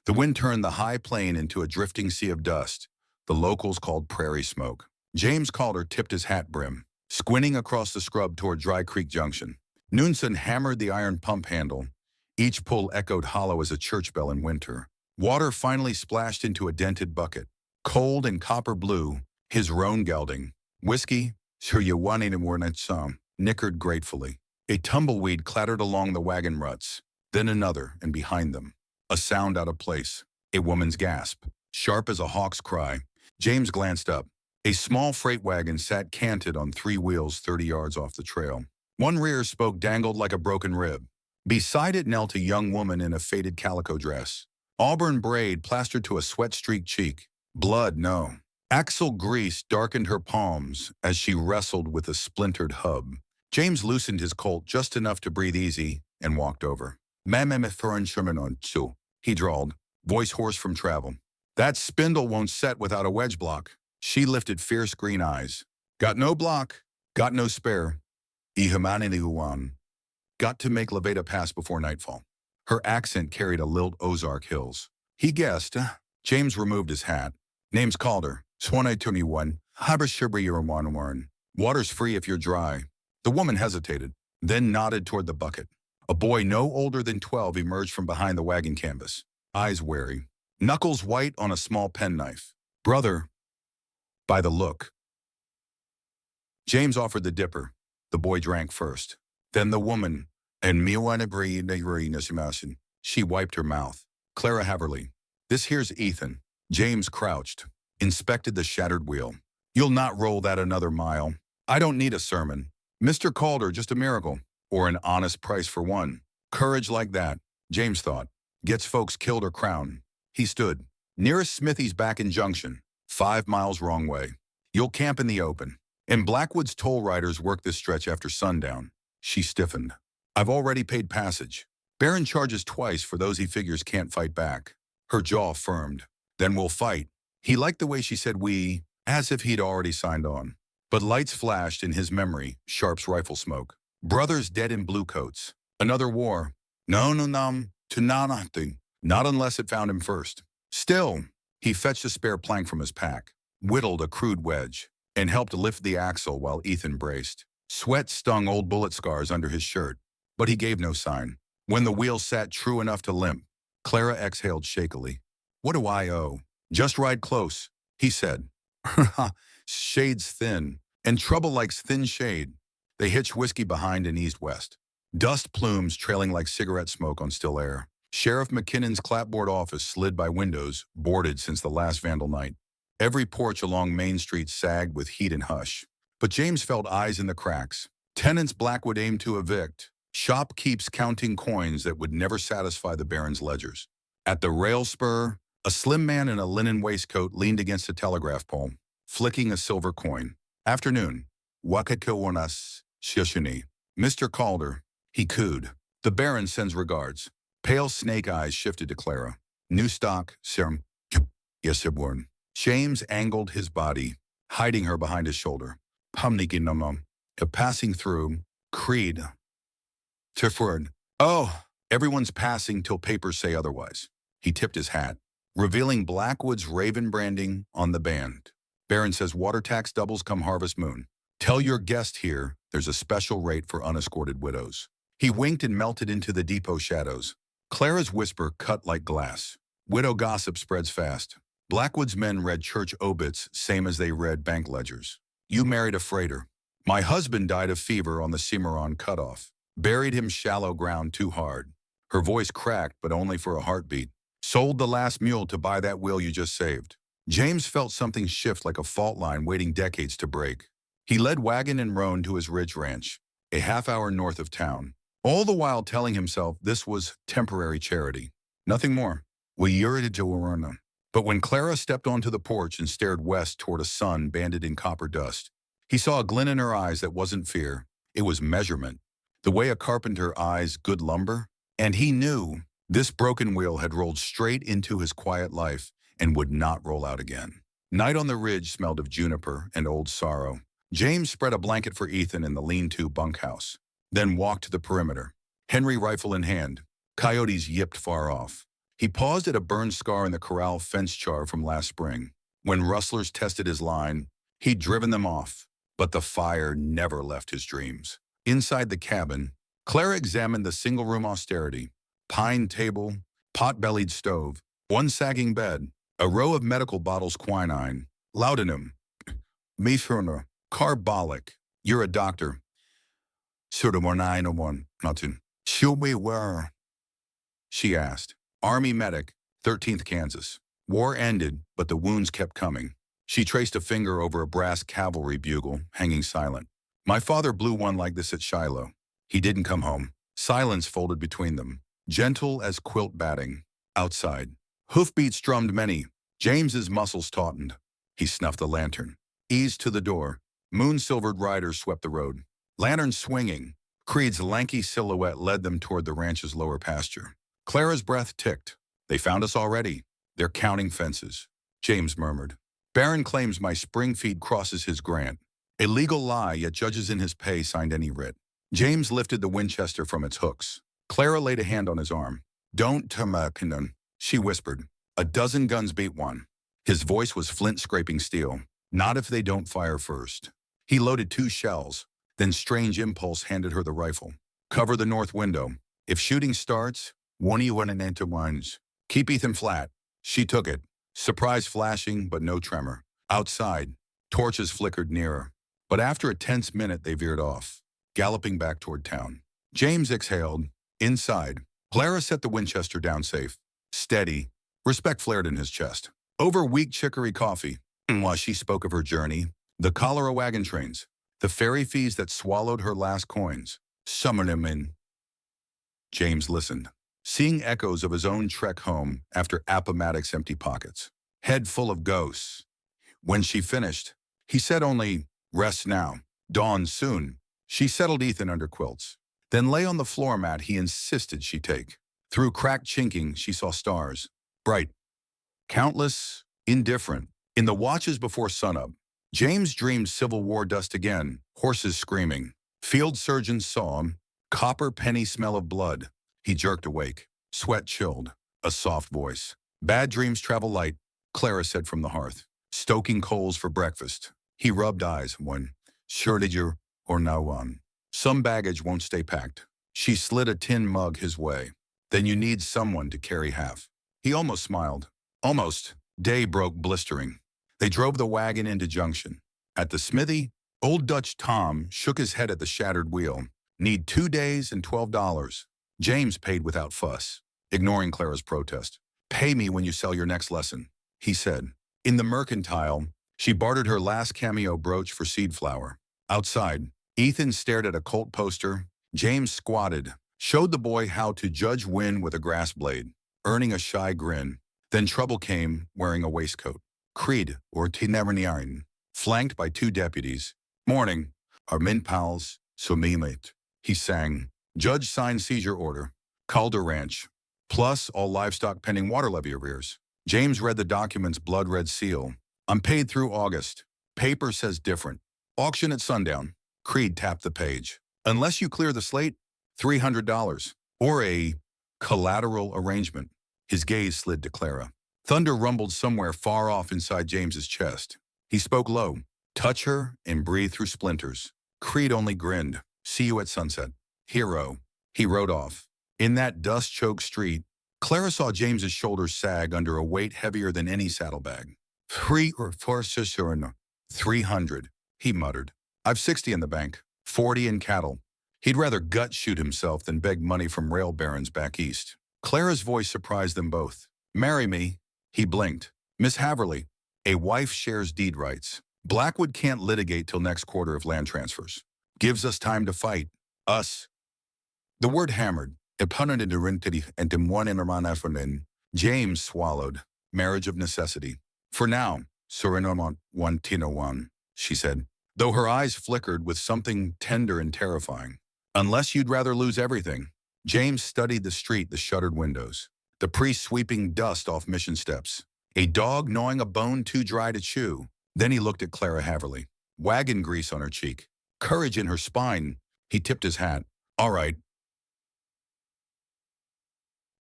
The wind turned the high plain into a drifting sea of dust, the locals called prairie smoke. James Calder tipped his hat brim, squinting across the scrub toward Dry Creek Junction. Noonson hammered the iron pump handle. Each pull echoed hollow as a church bell in winter. Water finally splashed into a dented bucket. Cold and copper blue, his roan gelding. Whiskey, sir you wanted more than some, nickered gratefully. A tumbleweed clattered along the wagon ruts, then another, and behind them. A sound out of place. A woman's gasp. Sharp as a hawk's cry. James glanced up. A small freight wagon sat canted on 3 wheels 30 yards off the trail. One rear spoke dangled like a broken rib. Beside it knelt a young woman in a faded calico dress. Auburn braid plastered to a sweat-streaked cheek. Blood, no. Axle grease darkened her palms as she wrestled with a splintered hub. James loosened his colt just enough to breathe easy and walked over. He drawled, voice hoarse from travel. That spindle won't set without a wedge block. She lifted fierce green eyes. Got no block, got no spare. Got to make Levada pass before nightfall. Her accent carried a lilt Ozark Hills. He guessed. James removed his hat. Name's Calder. Swanai21. Habershirbriyawan. Water's free if you're dry. The woman hesitated, then nodded toward the bucket. A boy no older than 12 emerged from behind the wagon canvas, eyes wary, knuckles white on a small penknife. Brother, by the look. James offered the dipper. The boy drank first. Then the woman, and she wiped her mouth. Clara Haverly. This here's Ethan. James crouched, inspected the shattered wheel. You'll not roll that another mile. I don't need a sermon. Mr. Calder, just a miracle. Or an honest price for one. Courage like that, James thought, gets folks killed or crowned. He stood. Nearest Smithy's back in Junction. 5 miles wrong way. You'll camp in the open. And Blackwood's toll riders work this stretch after sundown. She stiffened. I've already paid passage. Baron charges twice for those he figures can't fight back. Her jaw firmed. Then we'll fight. He liked the way she said we, as if he'd already signed on. But lights flashed in his memory, Sharp's rifle smoke. Brothers dead in blue coats. Another war. No, to nothing. Not unless it found him first. Still, he fetched a spare plank from his pack, whittled a crude wedge, and helped lift the axle while Ethan braced. Sweat stung old bullet scars under his shirt, but he gave no sign. When the wheel sat true enough to limp, Clara exhaled shakily. What do I owe? Just ride close, he said. Shade's thin, and trouble likes thin shade. They hitched whiskey behind and eased west. Dust plumes trailing like cigarette smoke on still air. Sheriff McKinnon's clapboard office slid by windows, boarded since the last vandal night. Every porch along Main Street sagged with heat and hush. But James felt eyes in the cracks. Tenants Blackwood aimed to evict. Shopkeeps counting coins that would never satisfy the Baron's ledgers. At the rail spur, a slim man in a linen waistcoat leaned against a telegraph pole, flicking a silver coin. Afternoon. Wakakawanas. Shishini. Mr. Calder, he cooed. The Baron sends regards. Pale snake eyes shifted to Clara. New stock, serum. Yes, sir, born. James angled his body, hiding her behind his shoulder. Pumnikinamum. Passing through. Creed. Tiford. Oh, everyone's passing till papers say otherwise. He tipped his hat, revealing Blackwood's Raven branding on the band. Baron says water tax doubles come harvest moon. Tell your guest here there's a special rate for unescorted widows. He winked and melted into the depot shadows. Clara's whisper cut like glass. Widow gossip spreads fast. Blackwood's men read church obits same as they read bank ledgers. You married a freighter. My husband died of fever on the Cimarron cutoff. Buried him shallow ground too hard. Her voice cracked, but only for a heartbeat. Sold the last mule to buy that wheel you just saved. James felt something shift like a fault line waiting decades to break. He led Wagon and roan to his ridge ranch, a half-hour north of town, all the while telling himself this was temporary charity. Nothing more. But when Clara stepped onto the porch and stared west toward a sun banded in copper dust, he saw a glint in her eyes that wasn't fear. It was measurement. The way a carpenter eyes good lumber. And he knew this broken wheel had rolled straight into his quiet life and would not roll out again. Night on the ridge smelled of juniper and old sorrow. James spread a blanket for Ethan in the lean-to bunkhouse, then walked to the perimeter. Henry rifle in hand. Coyotes yipped far off. He paused at a burned scar in the corral fence char from last spring. When rustlers tested his line, he'd driven them off, but the fire never left his dreams. Inside the cabin, Clara examined the single-room austerity. Pine table, pot-bellied stove, one sagging bed, a row of medical bottles quinine, laudanum, methylene, carbolic. You're a doctor. Sort of 901, nothing. Show me where, she asked. Army medic, 13th Kansas. War ended, but the wounds kept coming. She traced a finger over a brass cavalry bugle, hanging silent. My father blew one like this at Shiloh. He didn't come home. Silence folded between them, gentle as quilt batting. Outside, hoofbeats drummed many. James's muscles tautened. He snuffed the lantern, eased to the door. Moon-silvered riders swept the road. Lantern swinging, Creed's lanky silhouette led them toward the ranch's lower pasture. Clara's breath ticked. They found us already. They're counting fences. James murmured. Baron claims my spring feed crosses his grant. A legal lie, yet judges in his pay signed any writ. James lifted the Winchester from its hooks. Clara laid a hand on his arm. Don't tamakinon, she whispered. A dozen guns beat one. His voice was flint-scraping steel. Not if they don't fire first. He loaded 2 shells. Then strange impulse handed her the rifle. Cover the north window. If shooting starts, one of you want to enter ones. Keep Ethan flat. She took it. Surprise flashing, but no tremor. Outside, torches flickered nearer. But after a tense minute, they veered off, galloping back toward town. James exhaled. Inside, Clara set the Winchester down safe. Steady. Respect flared in his chest. Over weak chicory coffee, while she spoke of her journey, the cholera wagon trains, the ferry fees that swallowed her last coins, summon him in. James listened, seeing echoes of his own trek home after Appomattox empty pockets, head full of ghosts. When she finished, he said only, rest now, dawn soon. She settled Ethan under quilts, then lay on the floor mat he insisted she take. Through cracked chinking, she saw stars, bright, countless, indifferent. In the watches before sunup, James dreamed Civil War dust again, horses screaming. Field surgeons saw him, copper penny smell of blood. He jerked awake, sweat chilled, a soft voice. Bad dreams travel light, Clara said from the hearth, stoking coals for breakfast. He rubbed eyes when, sure did you, or no one. Some baggage won't stay packed. She slid a tin mug his way. Then you need someone to carry half. He almost smiled. Almost. Day broke blistering. They drove the wagon into Junction. At the smithy, old Dutch Tom shook his head at the shattered wheel. Need 2 days and $12. James paid without fuss, ignoring Clara's protest. Pay me when you sell your next lesson, he said. In the mercantile, she bartered her last cameo brooch for seed flour. Outside, Ethan stared at a Colt poster. James squatted, showed the boy how to judge win with a grass blade, earning a shy grin. Then trouble came, wearing a waistcoat. Creed, or Tineverniarn, flanked by 2 deputies. Morning, our min pals, so me mate. He sang. Judge signed seizure order. Calder Ranch. Plus all livestock pending water levy arrears. James read the document's blood-red seal. I'm paid through August. Paper says different. Auction at sundown. Creed tapped the page. Unless you clear the slate, $300. Or a collateral arrangement. His gaze slid to Clara. Thunder rumbled somewhere far off inside James's chest. He spoke low. Touch her and breathe through splinters. Creed only grinned. See you at sunset. Hero. He rode off. In that dust-choked street, Clara saw James's shoulders sag under a weight heavier than any saddlebag. 3 or 4 or 300, he muttered. I've 60 in the bank, 40 in cattle. He'd rather gut shoot himself than beg money from rail barons back east. Clara's voice surprised them both. Marry me. He blinked. Miss Haverly, a wife shares deed rights. Blackwood can't litigate till next quarter of land transfers. Gives us time to fight. Us. The word hammered. James swallowed. Marriage of necessity. For now, Surinomont one Tino one, she said, though her eyes flickered with something tender and terrifying. Unless you'd rather lose everything. James studied the street, the shuttered windows. The priest sweeping dust off mission steps. A dog gnawing a bone too dry to chew. Then he looked at Clara Haverly. Wagon grease on her cheek. Courage in her spine. He tipped his hat. All right.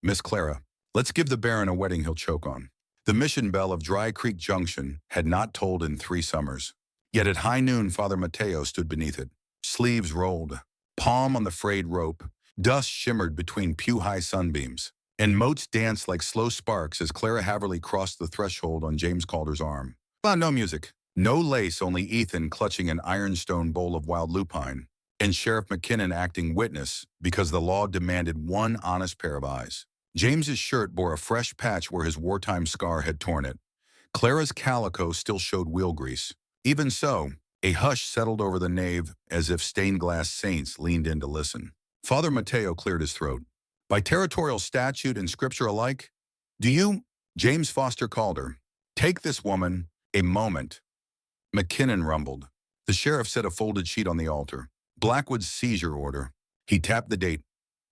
Miss Clara, Let's give the Baron a wedding he'll choke on. The mission bell of Dry Creek Junction had not tolled in 3 summers. Yet at high noon, Father Mateo stood beneath it. Sleeves rolled, palm on the frayed rope, dust shimmered between pew-high sunbeams, and motes danced like slow sparks as Clara Haverly crossed the threshold on James Calder's arm. But no music, no lace, only Ethan clutching an ironstone bowl of wild lupine, and Sheriff McKinnon acting witness because the law demanded one honest pair of eyes. James's shirt bore a fresh patch where his wartime scar had torn it. Clara's calico still showed wheel grease. Even so, a hush settled over the nave as if stained-glass saints leaned in to listen. Father Mateo cleared his throat. By territorial statute and scripture alike, do you, James Foster Calder, take this woman a moment? McKinnon rumbled. The sheriff set a folded sheet on the altar. Blackwood's seizure order. He tapped the date.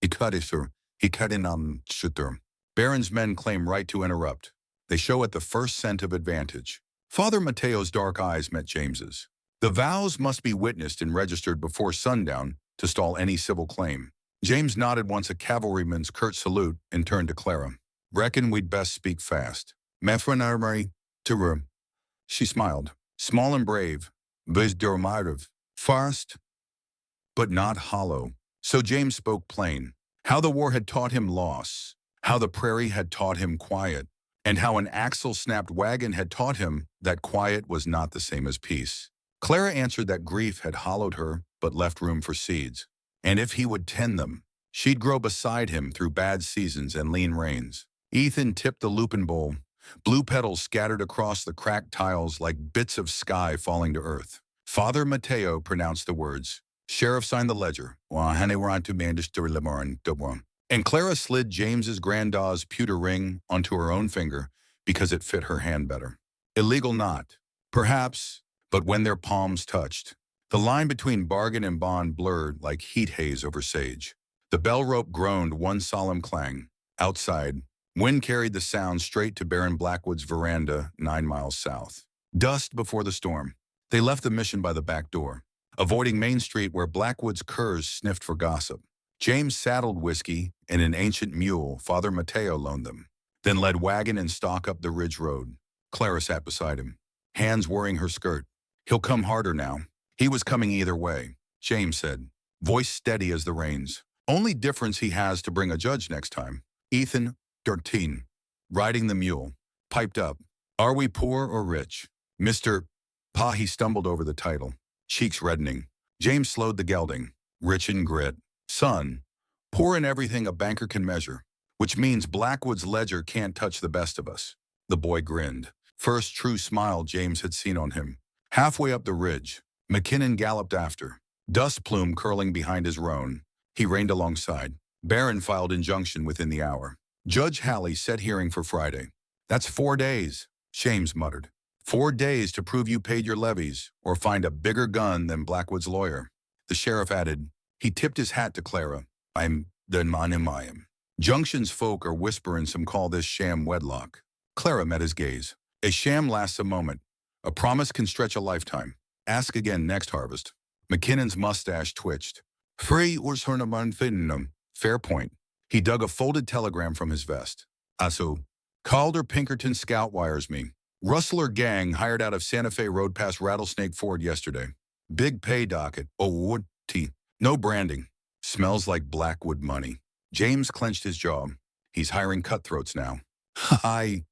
He cut in on shooter. Baron's men claim right to interrupt. They show at the first scent of advantage. Father Mateo's dark eyes met James's. The vows must be witnessed and registered before sundown to stall any civil claim. James nodded once a cavalryman's curt salute and turned to Clara. Reckon we'd best speak fast. Mefrenarmary to room. She smiled. Small and brave. Bizdermative. Fast, but not hollow. So James spoke plain. How the war had taught him loss. How the prairie had taught him quiet. And how an axle-snapped wagon had taught him that quiet was not the same as peace. Clara answered that grief had hollowed her but left room for seeds. And if he would tend them, she'd grow beside him through bad seasons and lean rains. Ethan tipped the lupin bowl. Blue petals scattered across the cracked tiles like bits of sky falling to earth. Father Mateo pronounced the words. Sheriff signed the ledger. And Clara slid James's granddad's pewter ring onto her own finger because it fit her hand better. Illegal not, perhaps, but when their palms touched, the line between bargain and bond blurred like heat haze over sage. The bell rope groaned one solemn clang. Outside, wind carried the sound straight to Baron Blackwood's veranda 9 miles south. Dust before the storm. They left the mission by the back door, avoiding Main Street where Blackwood's curs sniffed for gossip. James saddled whiskey and an ancient mule Father Mateo loaned them, then led Wagon and Stock up the ridge road. Clara sat beside him, hands worrying her skirt. He'll come harder now. He was coming either way, James said, voice steady as the reins. Only difference he has to bring a judge next time. Ethan, 13, riding the mule, piped up. Are we poor or rich? Mr. Pa, he stumbled over the title, cheeks reddening. James slowed the gelding. Rich in grit. Son, poor in everything a banker can measure, which means Blackwood's ledger can't touch the best of us. The boy grinned. First true smile James had seen on him. Halfway up the ridge, McKinnon galloped after, dust plume curling behind his roan. He reined alongside. Baron filed injunction within the hour. Judge Halley set hearing for Friday. That's 4 days, James muttered. 4 days to prove you paid your levies or find a bigger gun than Blackwood's lawyer. The sheriff added. He tipped his hat to Clara. I'm the Manimayim. Junction's folk are whispering some call this sham wedlock. Clara met his gaze. A sham lasts a moment. A promise can stretch a lifetime. Ask again next harvest. McKinnon's mustache twitched. Free Urshurnaman. Fair point. He dug a folded telegram from his vest. Also, Calder Pinkerton scout wires me. Rustler gang hired out of Santa Fe Road past Rattlesnake Ford yesterday. Big pay docket. Oh, wood tea. No branding. Smells like Blackwood money. James clenched his jaw. He's hiring cutthroats now. Hi.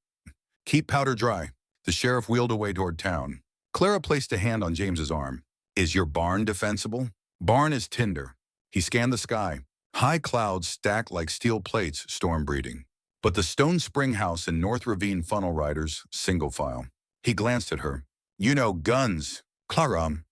Keep powder dry. The sheriff wheeled away toward town. Clara placed a hand on James's arm. Is your barn defensible? Barn is tinder. He scanned the sky. High clouds stacked like steel plates, storm breeding. But the Stone Spring House and North Ravine Funnel Riders, single file. He glanced at her. You know, guns. Clara.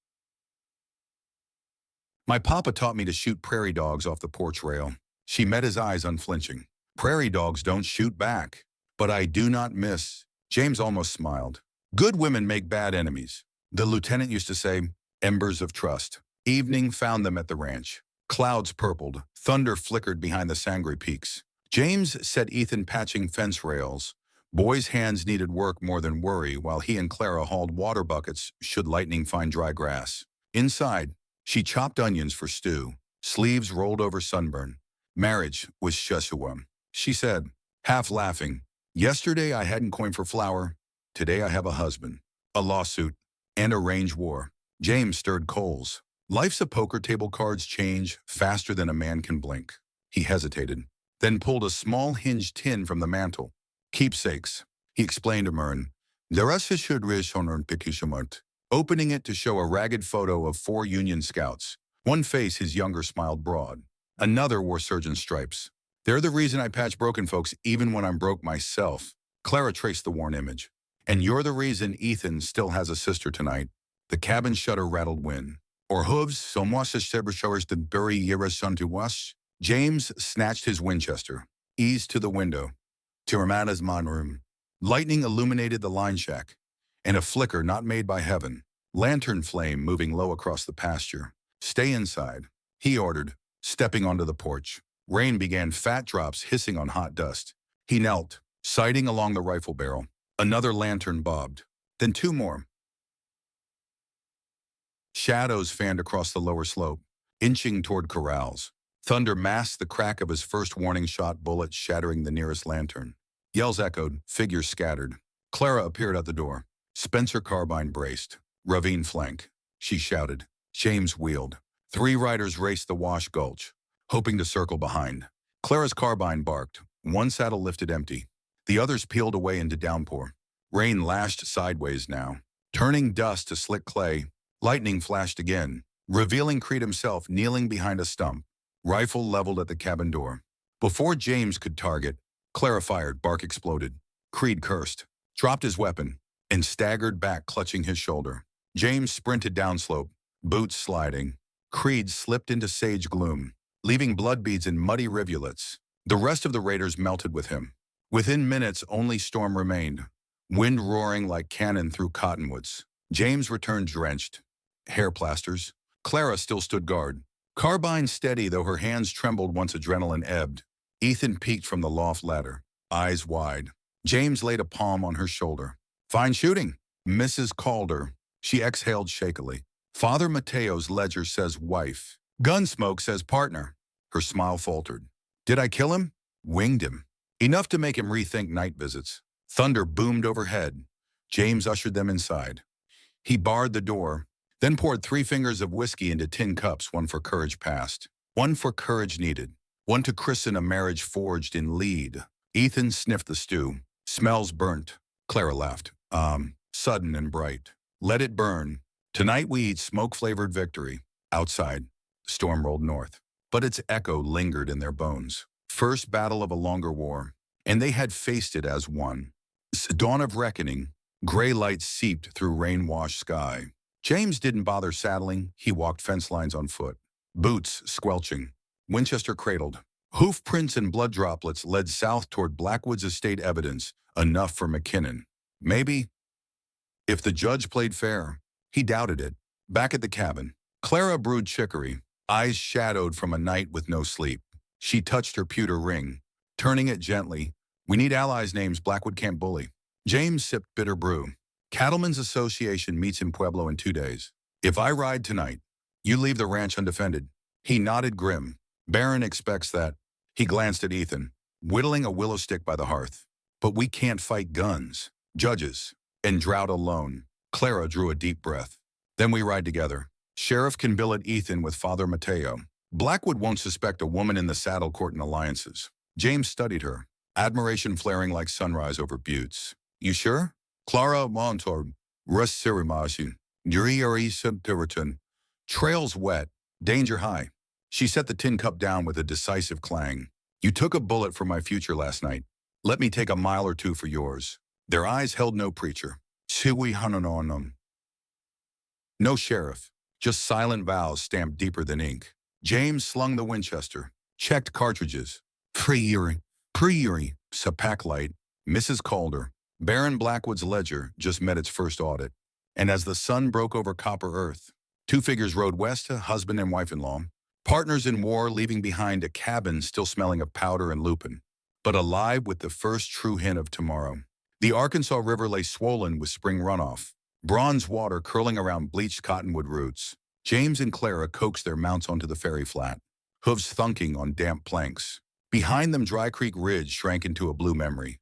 My papa taught me to shoot prairie dogs off the porch rail. She met his eyes unflinching. Prairie dogs don't shoot back. But I do not miss. James almost smiled. Good women make bad enemies. The lieutenant used to say, embers of trust. Evening found them at the ranch. Clouds purpled. Thunder flickered behind the Sangre Peaks. James set Ethan patching fence rails. Boy's hands needed work more than worry while he and Clara hauled water buckets should lightning find dry grass. Inside, she chopped onions for stew. Sleeves rolled over sunburn. Marriage was Sheshua. She said, half laughing. Yesterday I hadn't coin for flour. Today I have a husband, a lawsuit, and a range war. James stirred coals. Life's a poker table, cards change faster than a man can blink. He hesitated, then pulled a small hinged tin from the mantel. Keepsakes, he explained to Mern. Der Rest should wish on opening it to show a ragged photo of 4 Union scouts. One face, his younger, smiled broad. Another wore surgeon stripes. They're the reason I patch broken folks even when I'm broke myself. Clara traced the worn image. And you're the reason Ethan still has a sister tonight. The cabin shutter rattled wind. Or hooves, somos showers to bury yeras to was. James snatched his Winchester, eased to the window. Tiramana's mon room. Lightning illuminated the line shack, and a flicker not made by heaven. Lantern flame moving low across the pasture. Stay inside, he ordered, stepping onto the porch. Rain began, fat drops hissing on hot dust. He knelt, sighting along the rifle barrel. Another lantern bobbed, then 2 more. Shadows fanned across the lower slope, inching toward corrals. Thunder masked the crack of his first warning shot, bullet shattering the nearest lantern. Yells echoed, figures scattered. Clara appeared at the door. Spencer carbine braced. Ravine flank. She shouted. James wheeled. 3 riders raced the Wash Gulch, hoping to circle behind. Clara's carbine barked. One saddle lifted empty. The others peeled away into downpour. Rain lashed sideways now, turning dust to slick clay. Lightning flashed again, revealing Creed himself kneeling behind a stump, rifle leveled at the cabin door. Before James could target, Clara fired, bark exploded. Creed cursed, dropped his weapon, and staggered back, clutching his shoulder. James sprinted downslope, boots sliding. Creed slipped into sage gloom, leaving blood beads in muddy rivulets. The rest of the raiders melted with him. Within minutes, only storm remained, wind roaring like cannon through cottonwoods. James returned drenched. Hair plasters. Clara still stood guard, carbine steady though her hands trembled once adrenaline ebbed. Ethan peeked from the loft ladder, eyes wide. James laid a palm on her shoulder. Fine shooting, Mrs. Calder. She exhaled shakily. Father Mateo's ledger says wife. Gunsmoke says partner. Her smile faltered. Did I kill him? Winged him. Enough to make him rethink night visits. Thunder boomed overhead. James ushered them inside. He barred the door, then poured 3 fingers of whiskey into tin cups, one for courage past, one for courage needed, one to christen a marriage forged in lead. Ethan sniffed the stew. Smells burnt. Clara laughed. Sudden and bright. Let it burn. Tonight we eat smoke-flavored victory. Outside, the storm rolled north, but its echo lingered in their bones. First battle of a longer war, and they had faced it as one. Dawn of reckoning. Gray light seeped through rain-washed sky. James didn't bother saddling. He walked fence lines on foot. Boots squelching. Winchester cradled. Hoof prints and blood droplets led south toward Blackwood's estate, evidence enough for McKinnon. Maybe. If the judge played fair. He doubted it. Back at the cabin, Clara brewed chicory, eyes shadowed from a night with no sleep. She touched her pewter ring, turning it gently. We need allies' names Blackwood can't bully. James sipped bitter brew. Cattlemen's Association meets in Pueblo in 2 days. If I ride tonight, you leave the ranch undefended. He nodded grim. Baron expects that. He glanced at Ethan, whittling a willow stick by the hearth. But we can't fight guns, judges, and drought alone. Clara drew a deep breath. Then we ride together. Sheriff can billet Ethan with Father Mateo. Blackwood won't suspect a woman in the saddle courting alliances. James studied her, admiration flaring like sunrise over buttes. You sure? Clara Montor, Russ Sirimashi, Yuri Puritan. Trails wet, danger high. She set the tin cup down with a decisive clang. You took a bullet for my future last night. Let me take a mile or 2 for yours. Their eyes held no preacher. Siwi Hananonum. No sheriff, just silent vows stamped deeper than ink. James slung the Winchester, checked cartridges. Pre-Yuri, Sapak light, Mrs. Calder. Baron Blackwood's ledger just met its first audit. And as the sun broke over copper earth, 2 figures rode west to husband and wife-in-law, partners in war leaving behind a cabin still smelling of powder and lupin, but alive with the first true hint of tomorrow. The Arkansas River lay swollen with spring runoff, bronze water curling around bleached cottonwood roots. James and Clara coaxed their mounts onto the ferry flat, hooves thunking on damp planks. Behind them, Dry Creek Ridge shrank into a blue memory.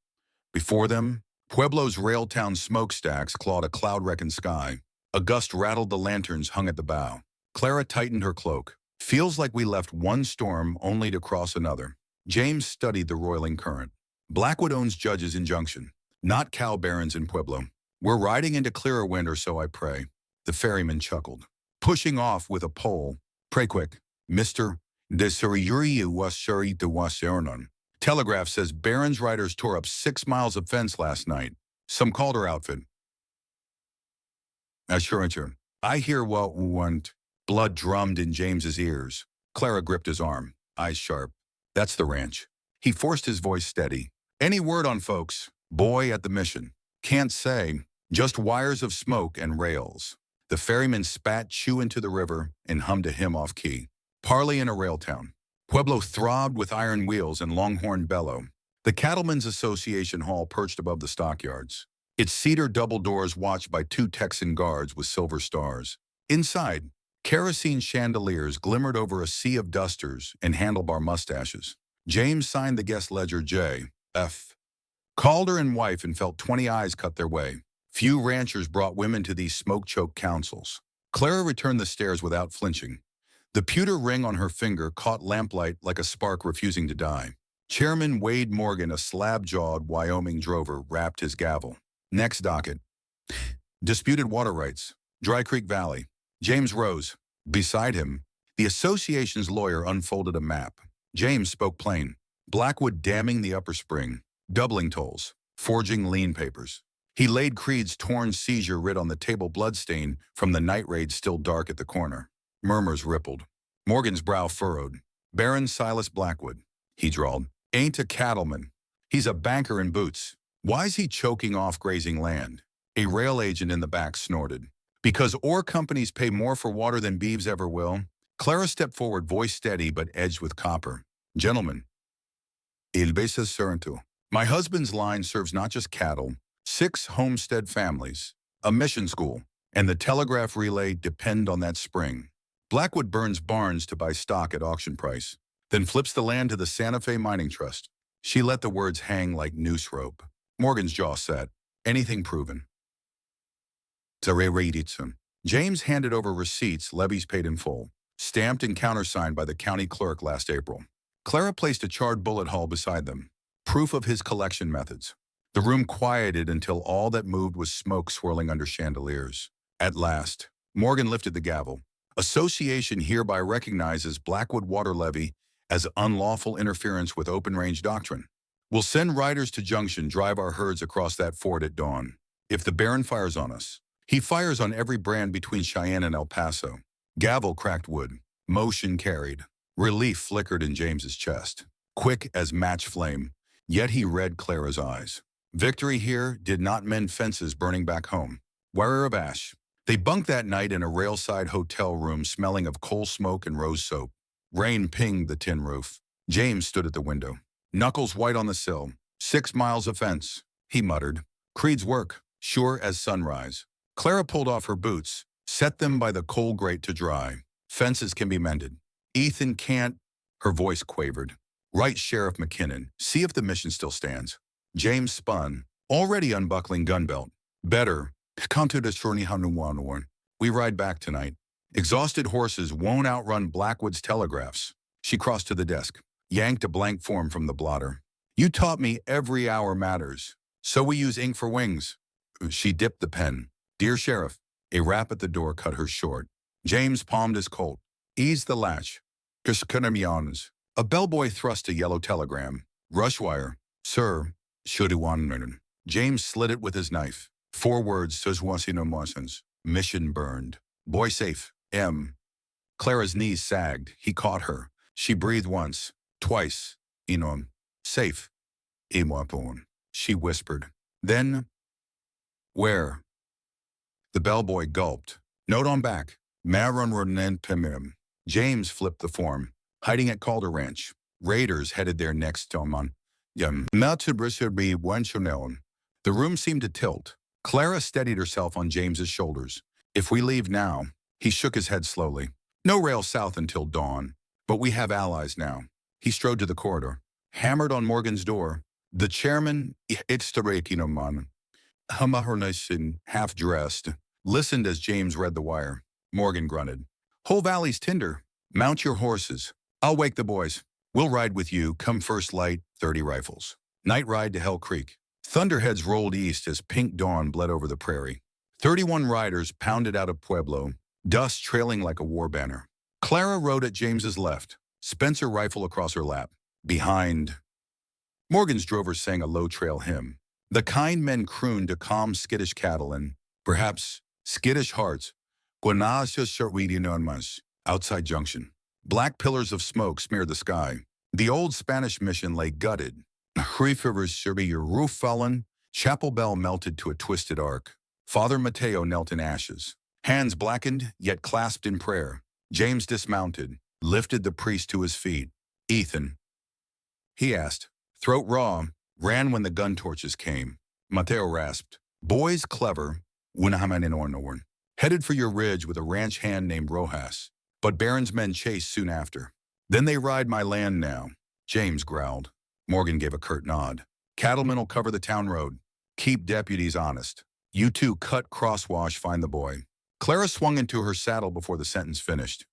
Before them, Pueblo's railtown smokestacks clawed a cloud-wrecking sky. A gust rattled the lanterns hung at the bow. Clara tightened her cloak. Feels like we left one storm only to cross another. James studied the roiling current. Blackwood owns Judge's injunction, not cow barons in Pueblo. We're riding into clearer wind, or so I pray. The ferryman chuckled, pushing off with a pole. Pray quick, Mr. Desiriyuri Wasuri de Wasernon. Telegraph says Baron's riders tore up 6 miles of fence last night. Some Calder outfit. Assurancer. I hear what we want. Blood drummed in James's ears. Clara gripped his arm, eyes sharp. That's the ranch. He forced his voice steady. Any word on folks? Boy at the mission. Can't say. Just wires of smoke and rails. The ferryman spat chew into the river and hummed a hymn off key. Parley in a rail town. Pueblo throbbed with iron wheels and longhorn bellow. The Cattlemen's Association Hall perched above the stockyards. Its cedar double doors watched by 2 Texan guards with silver stars. Inside, kerosene chandeliers glimmered over a sea of dusters and handlebar mustaches. James signed the guest ledger J.F. Calder and wife and felt 20 eyes cut their way. Few ranchers brought women to these smoke-choked councils. Clara returned the stares without flinching. The pewter ring on her finger caught lamplight like a spark refusing to die. Chairman Wade Morgan, a slab-jawed Wyoming drover, rapped his gavel. Next docket. Disputed water rights. Dry Creek Valley. James rose. Beside him, the association's lawyer unfolded a map. James spoke plain. Blackwood damming the upper spring. Doubling tolls. Forging lien papers. He laid Creed's torn seizure writ on the table, bloodstain from the night raid still dark at the corner. Murmurs rippled. Morgan's brow furrowed. Baron Silas Blackwood, he drawled. Ain't a cattleman. He's a banker in boots. Why's he choking off grazing land? A rail agent in the back snorted. Because ore companies pay more for water than beeves ever will. Clara stepped forward, voice steady but edged with copper. Gentlemen, il besa serentu. My husband's line serves not just cattle, 6 homestead families, a mission school, and the telegraph relay depend on that spring. Blackwood burns barns to buy stock at auction price, then flips the land to the Santa Fe Mining Trust. She let the words hang like noose rope. Morgan's jaw set. Anything proven. James handed over receipts, levies paid in full, stamped and countersigned by the county clerk last April. Clara placed a charred bullet hull beside them, proof of his collection methods. The room quieted until all that moved was smoke swirling under chandeliers. At last, Morgan lifted the gavel. Association hereby recognizes Blackwood water levy as unlawful interference with open-range doctrine. We'll send riders to Junction, drive our herds across that ford at dawn. If the Baron fires on us, he fires on every brand between Cheyenne and El Paso. Gavel cracked wood. Motion carried. Relief flickered in James's chest. Quick as match flame, yet he read Clara's eyes. Victory here did not mend fences burning back home. Wearer of ash. They bunked that night in a railside hotel room smelling of coal smoke and rose soap. Rain pinged the tin roof. James stood at the window, knuckles white on the sill. 6 miles of fence, he muttered. Creed's work, sure as sunrise. Clara pulled off her boots, set them by the coal grate to dry. Fences can be mended. Ethan can't, her voice quavered. Write Sheriff McKinnon, see if the mission still stands. James spun, already unbuckling gun belt. Better. We ride back tonight. Exhausted horses won't outrun Blackwood's telegraphs. She crossed to the desk, yanked a blank form from the blotter. You taught me every hour matters. So we use ink for wings. She dipped the pen. Dear Sheriff. A rap at the door cut her short. James palmed his Colt. Eased the latch. A bellboy thrust a yellow telegram. Rushwire. Sir. James slit it with his knife. 4 words, mission burned. Boy safe, M. Clara's knees sagged. He caught her. She breathed once, twice. Safe. She whispered. Then, where? The bellboy gulped. Note on back. James flipped the form. Hiding at Calder Ranch. Raiders headed there next. The room seemed to tilt. Clara steadied herself on James's shoulders. If we leave now, he shook his head slowly. No rail south until dawn, but we have allies now. He strode to the corridor. hammered on Morgan's door. The chairman, Ixtarakinoman, Humahornison, half-dressed, listened as James read the wire. Morgan grunted. Whole Valley's tinder. Mount your horses. I'll wake the boys. We'll ride with you. Come first light, 30 rifles. Night ride to Hell Creek. Thunderheads rolled east as pink dawn bled over the prairie. 31 riders pounded out of Pueblo, dust trailing like a war banner. Clara rode at James's left, Spencer rifle across her lap. Behind, Morgan's drovers sang a low trail hymn. The kind men crooned to calm skittish cattle and, perhaps, skittish hearts. Outside Junction. Black pillars of smoke smeared the sky. The old Spanish mission lay gutted. Your roof fallen, chapel bell melted to a twisted arc. Father Mateo knelt in ashes. Hands blackened, yet clasped in prayer. James dismounted, lifted the priest to his feet. Ethan, he asked, throat raw, ran when the gun torches came. Mateo rasped, boys clever, headed for your ridge with a ranch hand named Rojas. But Baron's men chased soon after. Then they ride my land now, James growled. Morgan gave a curt nod. Cattlemen'll cover the town road. Keep deputies honest. You two cut crosswash, find the boy. Clara swung into her saddle before the sentence finished.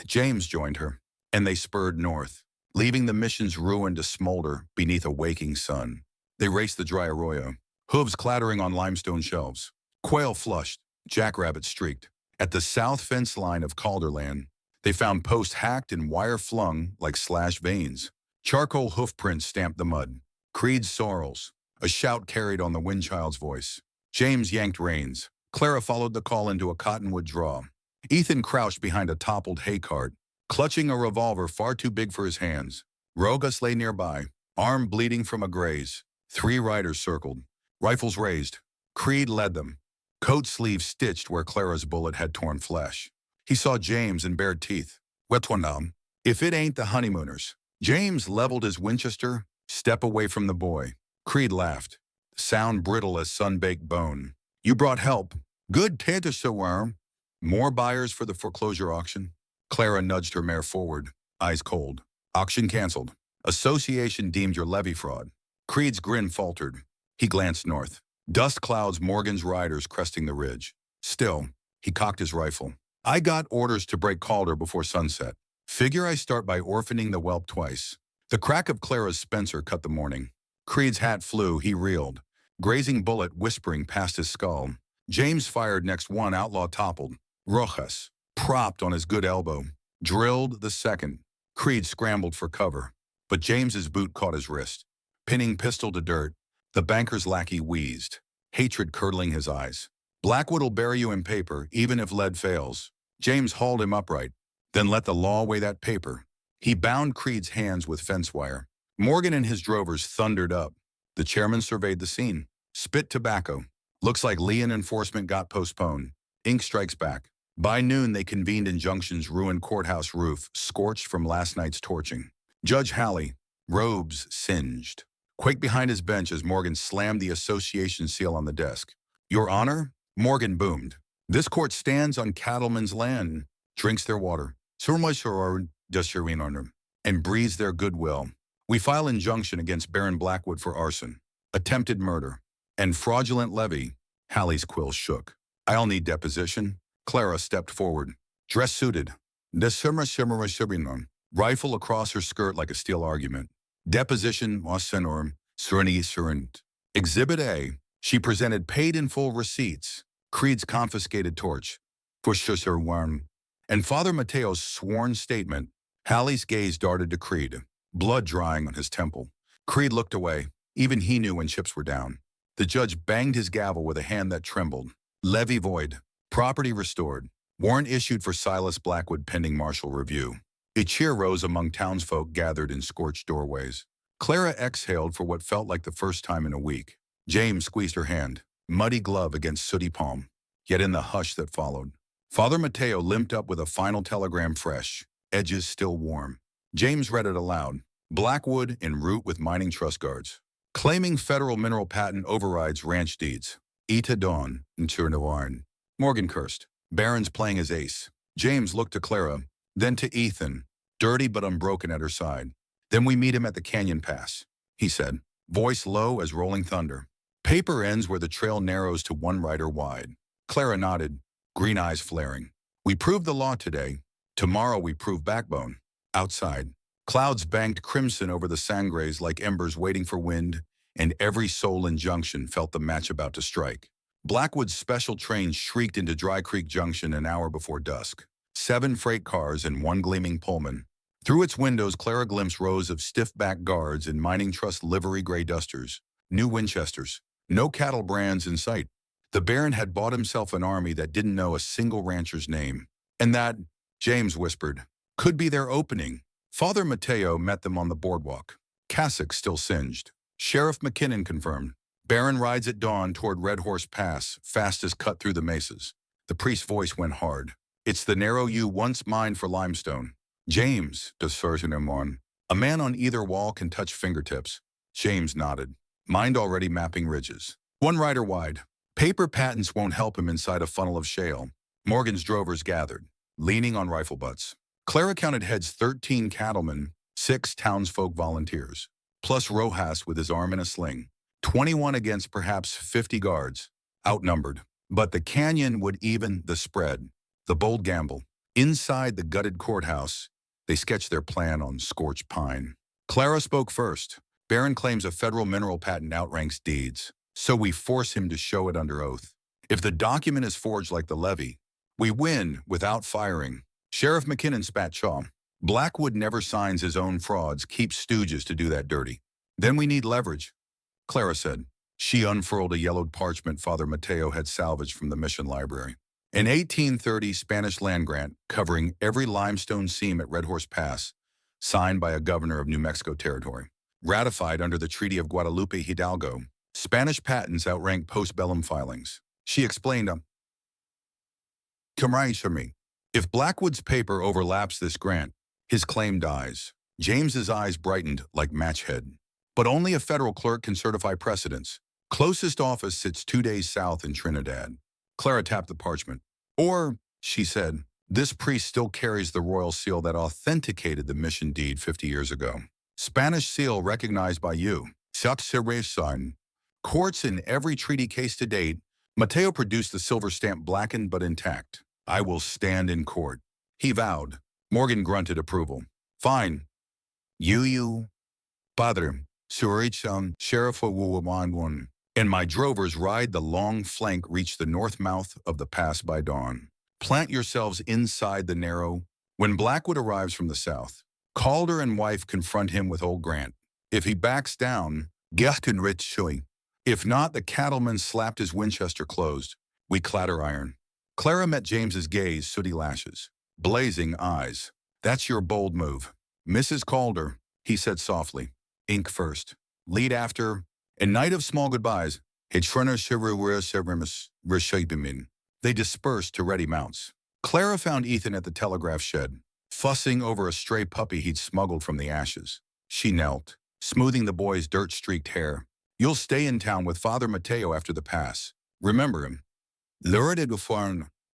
James joined her, and they spurred north, leaving the mission's ruin to smolder beneath a waking sun. They raced the dry arroyo, hooves clattering on limestone shelves. Quail flushed, jackrabbits streaked. At the south fence line of Calderland, they found posts hacked and wire flung like slashed veins. Charcoal hoofprints stamped the mud. Creed's sorrels. A shout carried on the windchild's voice. James yanked reins. Clara followed the call into a cottonwood draw. Ethan crouched behind a toppled hay cart, clutching a revolver far too big for his hands. Rogas lay nearby, arm bleeding from a graze. 3 riders circled, rifles raised. Creed led them, coat sleeves stitched where Clara's bullet had torn flesh. He saw James and bared teeth. Wetwandam, if it ain't the honeymooners. James leveled his Winchester, step away from the boy. Creed laughed, sound brittle as sun-baked bone. You brought help. Good Tantasawar. More buyers for the foreclosure auction? Clara nudged her mare forward, eyes cold. Auction canceled. Association deemed your levy fraud. Creed's grin faltered. He glanced north. Dust clouds Morgan's riders cresting the ridge. Still, he cocked his rifle. I got orders to break Calder before sunset. Figure I start by orphaning the whelp twice. The crack of Clara's Spencer cut the morning. Creed's hat flew, he reeled. Grazing bullet whispering past his skull. James fired next one outlaw toppled. Rojas, propped on his good elbow, drilled the second. Creed scrambled for cover, but James's boot caught his wrist. Pinning pistol to dirt, the banker's lackey wheezed, hatred curdling his eyes. Blackwood'll bury you in paper, even if lead fails. James hauled him upright, then let the law weigh that paper. He bound Creed's hands with fence wire. Morgan and his drovers thundered up. The chairman surveyed the scene. Spit tobacco. Looks like Leon enforcement got postponed. Ink strikes back. By noon, they convened in Junction's ruined courthouse roof, scorched from last night's torching. Judge Halley, robes singed, quaked behind his bench as Morgan slammed the association seal on the desk. Your Honor? Morgan boomed. This court stands on cattlemen's land, drinks their water, and breathes their goodwill. We file injunction against Baron Blackwood for arson, attempted murder, and fraudulent levy. Halley's quill shook. I'll need deposition. Clara stepped forward, dress suited. Rifle across her skirt like a steel argument. Deposition, Exhibit A. She presented paid in full receipts. Creed's confiscated torch. And Father Mateo's sworn statement. Halley's gaze darted to Creed, blood drying on his temple. Creed looked away. Even he knew when chips were down. The judge banged his gavel with a hand that trembled. Levy void. Property restored. Warrant issued for Silas Blackwood pending martial review. A cheer rose among townsfolk gathered in scorched doorways. Clara exhaled for what felt like the first time in a week. James squeezed her hand, muddy glove against sooty palm. Yet in the hush that followed, Father Mateo limped up with a final telegram fresh, edges still warm. James read it aloud. Blackwood en route with mining trust guards. Claiming federal mineral patent overrides ranch deeds. Eta dawn, Nturnavarn. Morgan cursed. Baron's playing his ace. James looked to Clara, then to Ethan, dirty but unbroken at her side. Then we meet him at the canyon pass, he said, voice low as rolling thunder. Paper ends where the trail narrows to one rider wide. Clara nodded, green eyes flaring. We proved the law today. Tomorrow we prove backbone. Outside, clouds banked crimson over the sangres like embers waiting for wind, and every soul in Junction felt the match about to strike. Blackwood's special train shrieked into Dry Creek Junction an hour before dusk. 7 freight cars and 1 gleaming Pullman. Through its windows, Clara glimpsed rows of stiff-backed guards in mining trust livery gray dusters, new Winchesters. No cattle brands in sight. The Baron had bought himself an army that didn't know a single rancher's name. And that, James whispered, could be their opening. Father Mateo met them on the boardwalk. Cassock still singed. Sheriff McKinnon confirmed. Baron rides at dawn toward Red Horse Pass, fastest cut through the mesas. The priest's voice went hard. It's the narrow you once mined for limestone. James, Dethroned him on. A man on either wall can touch fingertips. James nodded. Mind already mapping ridges. 1 rider wide. Paper patents won't help him inside a funnel of shale. Morgan's drovers gathered, leaning on rifle butts. Clara counted heads 13 cattlemen, 6 townsfolk volunteers, plus Rojas with his arm in a sling. 21 against perhaps 50 guards, outnumbered. But the canyon would even the spread, the bold gamble. Inside the gutted courthouse, they sketched their plan on scorched pine. Clara spoke first. Baron claims a federal mineral patent outranks deeds, so we force him to show it under oath. If the document is forged like the levy, we win without firing. Sheriff McKinnon spat chaw. Blackwood never signs his own frauds, keeps stooges to do that dirty. Then we need leverage, Clara said. She unfurled a yellowed parchment Father Mateo had salvaged from the mission library. An 1830 Spanish land grant covering every limestone seam at Red Horse Pass, signed by a governor of New Mexico Territory. Ratified under the Treaty of Guadalupe Hidalgo, Spanish patents outrank postbellum filings. She explained, me. If Blackwood's paper overlaps this grant, his claim dies. James's eyes brightened like matchhead. But only a federal clerk can certify precedents. Closest office sits 2 days south in Trinidad. Clara tapped the parchment. Or, she said, this priest still carries the royal seal that authenticated the mission deed 50 years ago. Spanish seal recognized by you. Sign. Courts in every treaty case to date. Mateo produced the silver stamp blackened but intact. I will stand in court, he vowed. Morgan grunted approval. Fine. You. Padre, Surichan, Sheriff Wagon, and my drovers ride the long flank reach the north mouth of the pass by dawn. Plant yourselves inside the narrow. When Blackwood arrives from the south, Calder and wife confront him with old Grant. If he backs down, Gehken Rich Shui. If not, the cattleman slapped his Winchester closed. We clatter iron. Clara met James's gaze, sooty lashes, blazing eyes. That's your bold move. Mrs. Calder, he said softly. Ink first. Lead after. And night of small goodbyes. They dispersed to ready mounts. Clara found Ethan at the telegraph shed, fussing over a stray puppy he'd smuggled from the ashes. She knelt, smoothing the boy's dirt-streaked hair. You'll stay in town with Father Mateo after the pass. Remember him.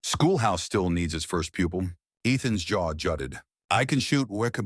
Schoolhouse still needs its first pupil. Ethan's jaw jutted. I can shoot Ask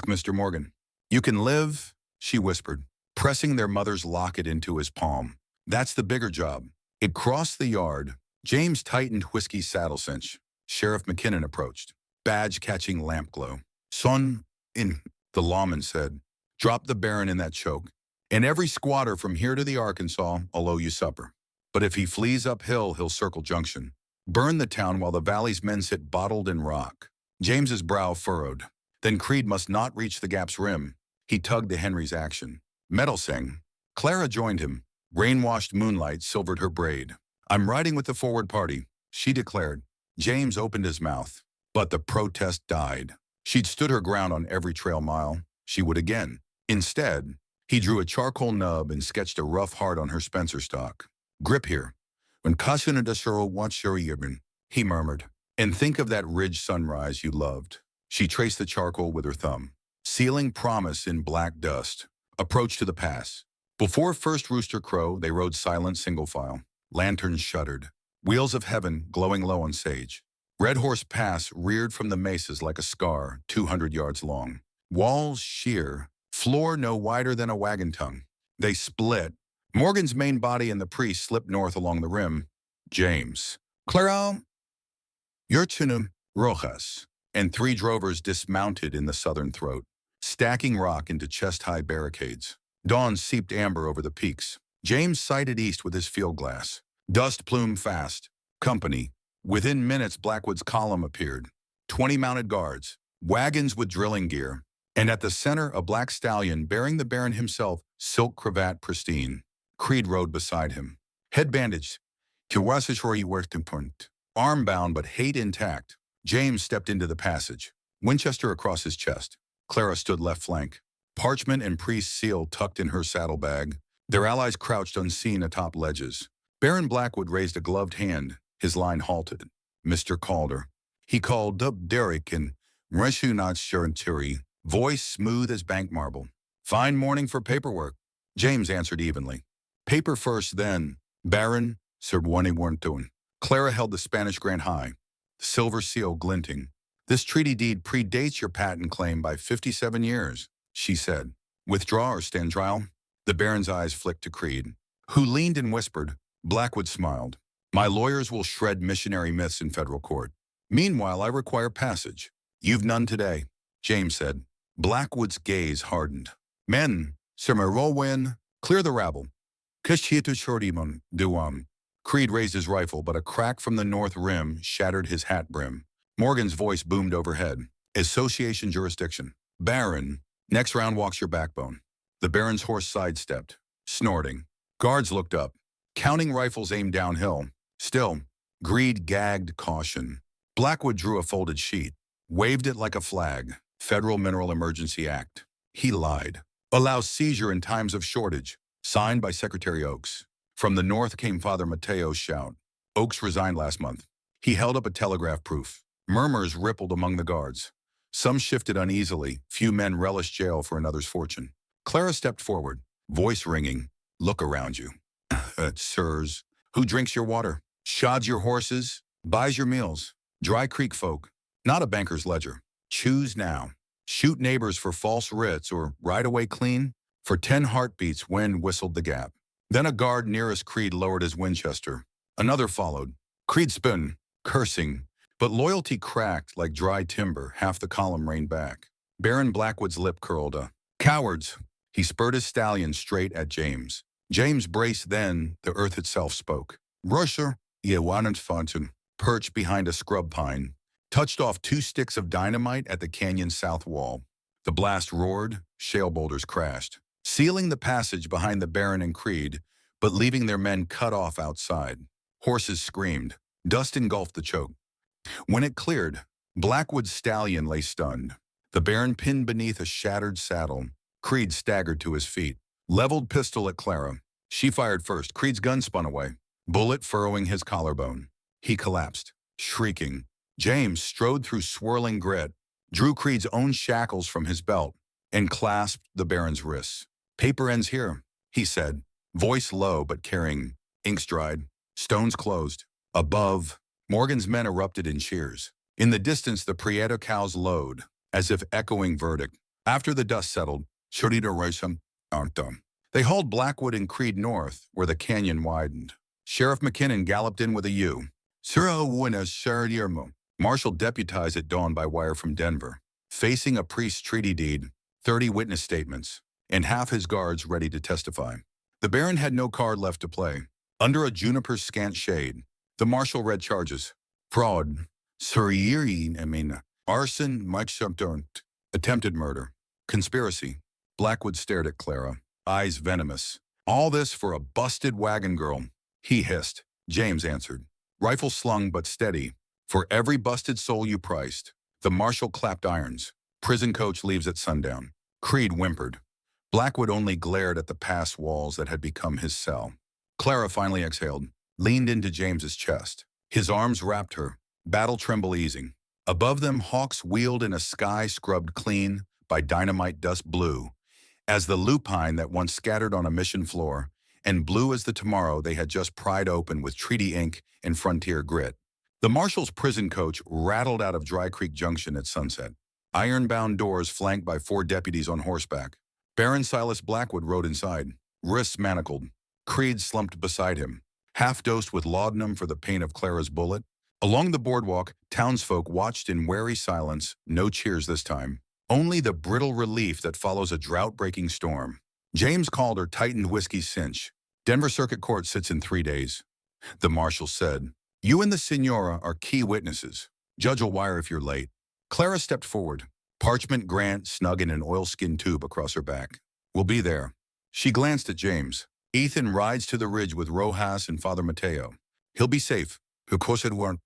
Mr. Morgan. You can live, she whispered, pressing their mother's locket into his palm. That's the bigger job. It crossed the yard. James tightened Whiskey's saddle cinch. Sheriff McKinnon approached, badge catching lamp glow. Son, the lawman said. Drop the Baron in that choke. And every squatter from here to the Arkansas, I'll owe you supper. But if he flees uphill, he'll circle Junction. Burn the town while the valley's men sit bottled in rock. James's brow furrowed. Then Creed must not reach the gap's rim. He tugged to Henry's action. Metal sang. Clara joined him. Rain-washed moonlight silvered her braid. I'm riding with the forward party, she declared. James opened his mouth. But the protest died. She'd stood her ground on every trail mile. She would again. Instead, he drew a charcoal nub and sketched a rough heart on her Spencer stock. Grip here. When Kasuna Dasuro wants your evening, he murmured. And think of that ridge sunrise you loved. She traced the charcoal with her thumb, sealing promise in black dust. Approach to the pass. Before first rooster crow, they rode silent single file. Lanterns shuddered. Wheels of heaven glowing low on sage. Red Horse Pass reared from the mesas like a scar 200 yards long. Walls sheer, floor no wider than a wagon tongue. They split. Morgan's main body and the priest slipped north along the rim. James. Clara, Yurtunum, Rojas, and 3 drovers dismounted in the southern throat, stacking rock into chest-high barricades. Dawn seeped amber over the peaks. James sighted east with his field glass. Dust plumed fast. Company. Within minutes, Blackwood's column appeared. 20 mounted guards, wagons with drilling gear, and at the center, a black stallion bearing the Baron himself, silk cravat pristine. Creed rode beside him. Head bandaged. Arm bound but hate intact. James stepped into the passage. Winchester across his chest. Clara stood left flank. Parchment and priest's seal tucked in her saddlebag. Their allies crouched unseen atop ledges. Baron Blackwood raised a gloved hand. His line halted. Mr. Calder. He called up Derek and Reshu Shuranturi, voice smooth as bank marble. Fine morning for paperwork. James answered evenly. Paper first, then. Baron, Sir Warnton. Clara held the Spanish grant high, the silver seal glinting. This treaty deed predates your patent claim by 57 years, she said. Withdraw or stand trial? The Baron's eyes flicked to Creed, who leaned and whispered. Blackwood smiled. My lawyers will shred missionary myths in federal court. Meanwhile, I require passage. You've none today, James said. Blackwood's gaze hardened. Men, Sir Merowin, clear the rabble. Kashietu Shortimon, Duam. Creed raised his rifle, but a crack from the north rim shattered his hat brim. Morgan's voice boomed overhead. Association jurisdiction. Baron, next round walks your backbone. The Baron's horse sidestepped, snorting. Guards looked up, counting rifles aimed downhill. Still, greed gagged caution. Blackwood drew a folded sheet, waved it like a flag. Federal Mineral Emergency Act. He lied. Allows seizure in times of shortage. Signed by Secretary Oakes. From the north came Father Mateo's shout. Oakes resigned last month. He held up a telegraph proof. Murmurs rippled among the guards. Some shifted uneasily. Few men relished jail for another's fortune. Clara stepped forward, voice ringing. Look around you. Sirs, who drinks your water? Shods your horses? Buys your meals? Dry Creek folk. Not a banker's ledger. Choose now. Shoot neighbors for false writs or ride away clean? For 10 heartbeats, wind whistled the gap. Then a guard nearest Creed lowered his Winchester. Another followed. Creed spun, cursing, but loyalty cracked like dry timber. Half the column rained back. Baron Blackwood's lip curled. Cowards! He spurred his stallion straight at James. James braced, then the earth itself spoke. Rusher, Yewanant Fontaine, perched behind a scrub pine, touched off 2 sticks of dynamite at the canyon's south wall. The blast roared, shale boulders crashed, sealing the passage behind the Baron and Creed, but leaving their men cut off outside. Horses screamed. Dust engulfed the choke. When it cleared, Blackwood's stallion lay stunned. The Baron pinned beneath a shattered saddle. Creed staggered to his feet, leveled pistol at Clara. She fired first. Creed's gun spun away, bullet furrowing his collarbone. He collapsed, shrieking. James strode through swirling grit, drew Creed's own shackles from his belt, and clasped the Baron's wrists. Paper ends here, he said, voice low but carrying. Inks dried, stones closed. Above, Morgan's men erupted in cheers. In the distance, the Prieto cows lowed, as if echoing verdict. After the dust settled, they hauled Blackwood and Creed north, where the canyon widened. Sheriff McKinnon galloped in with a U. Marshal deputized at dawn by wire from Denver, facing a priest's treaty deed, 30 witness statements, and half his guards ready to testify. The Baron had no card left to play. Under a juniper's scant shade, the marshal read charges. Fraud, arson, attempted murder, conspiracy. Blackwood stared at Clara, eyes venomous. All this for a busted wagon girl, he hissed. James answered, rifle slung but steady. For every busted soul you priced. The marshal clapped irons. Prison coach leaves at sundown. Creed whimpered. Blackwood only glared at the pass walls that had become his cell. Clara finally exhaled, leaned into James's chest. His arms wrapped her, battle tremble easing. Above them, hawks wheeled in a sky scrubbed clean by dynamite dust blue, as the lupine that once scattered on a mission floor, and blue as the tomorrow they had just pried open with treaty ink and frontier grit. The marshal's prison coach rattled out of Dry Creek Junction at sunset. Iron-bound doors flanked by 4 deputies on horseback. Baron Silas Blackwood rode inside, wrists manacled. Creed slumped beside him, half-dosed with laudanum for the pain of Clara's bullet. Along the boardwalk, townsfolk watched in wary silence, no cheers this time. Only the brittle relief that follows a drought-breaking storm. James Calder tightened whiskey's cinch. Denver Circuit Court sits in 3 days. The marshal said, "You and the Senora are key witnesses. Judge will wire if you're late." Clara stepped forward, parchment grant snug in an oilskin tube across her back. "We'll be there." She glanced at James. "Ethan rides to the ridge with Rojas and Father Mateo. He'll be safe." Of course it weren't.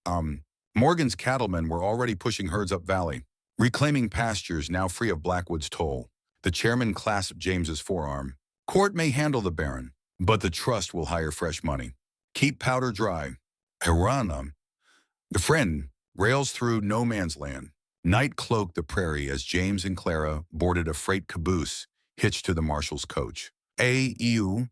Morgan's cattlemen were already pushing herds up valley, reclaiming pastures now free of Blackwood's toll. The chairman clasped James's forearm. "Court may handle the Baron, but the trust will hire fresh money. Keep powder dry." Hirana, the friend, rails through no man's land. Night cloaked the prairie as James and Clara boarded a freight caboose hitched to the marshal's coach. A.U.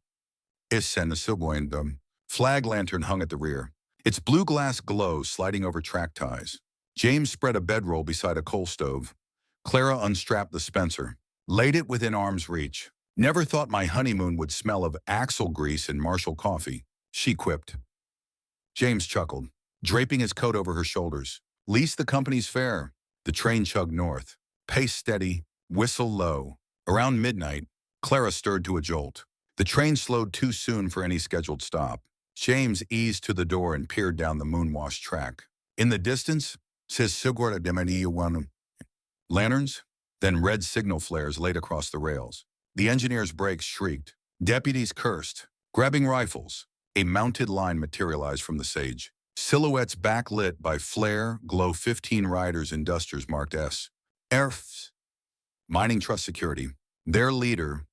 The flag lantern hung at the rear, its blue glass glow sliding over track ties. James spread a bedroll beside a coal stove. Clara unstrapped the Spencer, laid it within arm's reach. "Never thought my honeymoon would smell of axle grease and Marshall coffee," she quipped. James chuckled, draping his coat over her shoulders. "Lease the company's fare." The train chugged north, pace steady, whistle low. Around midnight, Clara stirred to a jolt. The train slowed too soon for any scheduled stop. James eased to the door and peered down the moon-washed track. In the distance, says Sigurd Demaniuan. Lanterns, then red signal flares laid across the rails. The engineer's brakes shrieked. Deputies cursed, grabbing rifles. A mounted line materialized from the sage. Silhouettes backlit by flare, glow 15 riders in dusters marked S. ERFs. Mining Trust Security. Their leader,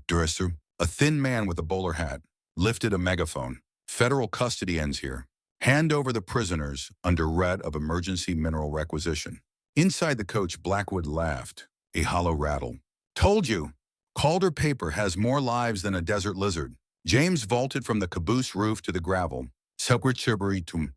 Dresser, a thin man with a bowler hat, lifted a megaphone. "Federal custody ends here. Hand over the prisoners under red of emergency mineral requisition." Inside the coach, Blackwood laughed, a hollow rattle. "Told you, Calder paper has more lives than a desert lizard." James vaulted from the caboose roof to the gravel. Secretariatum.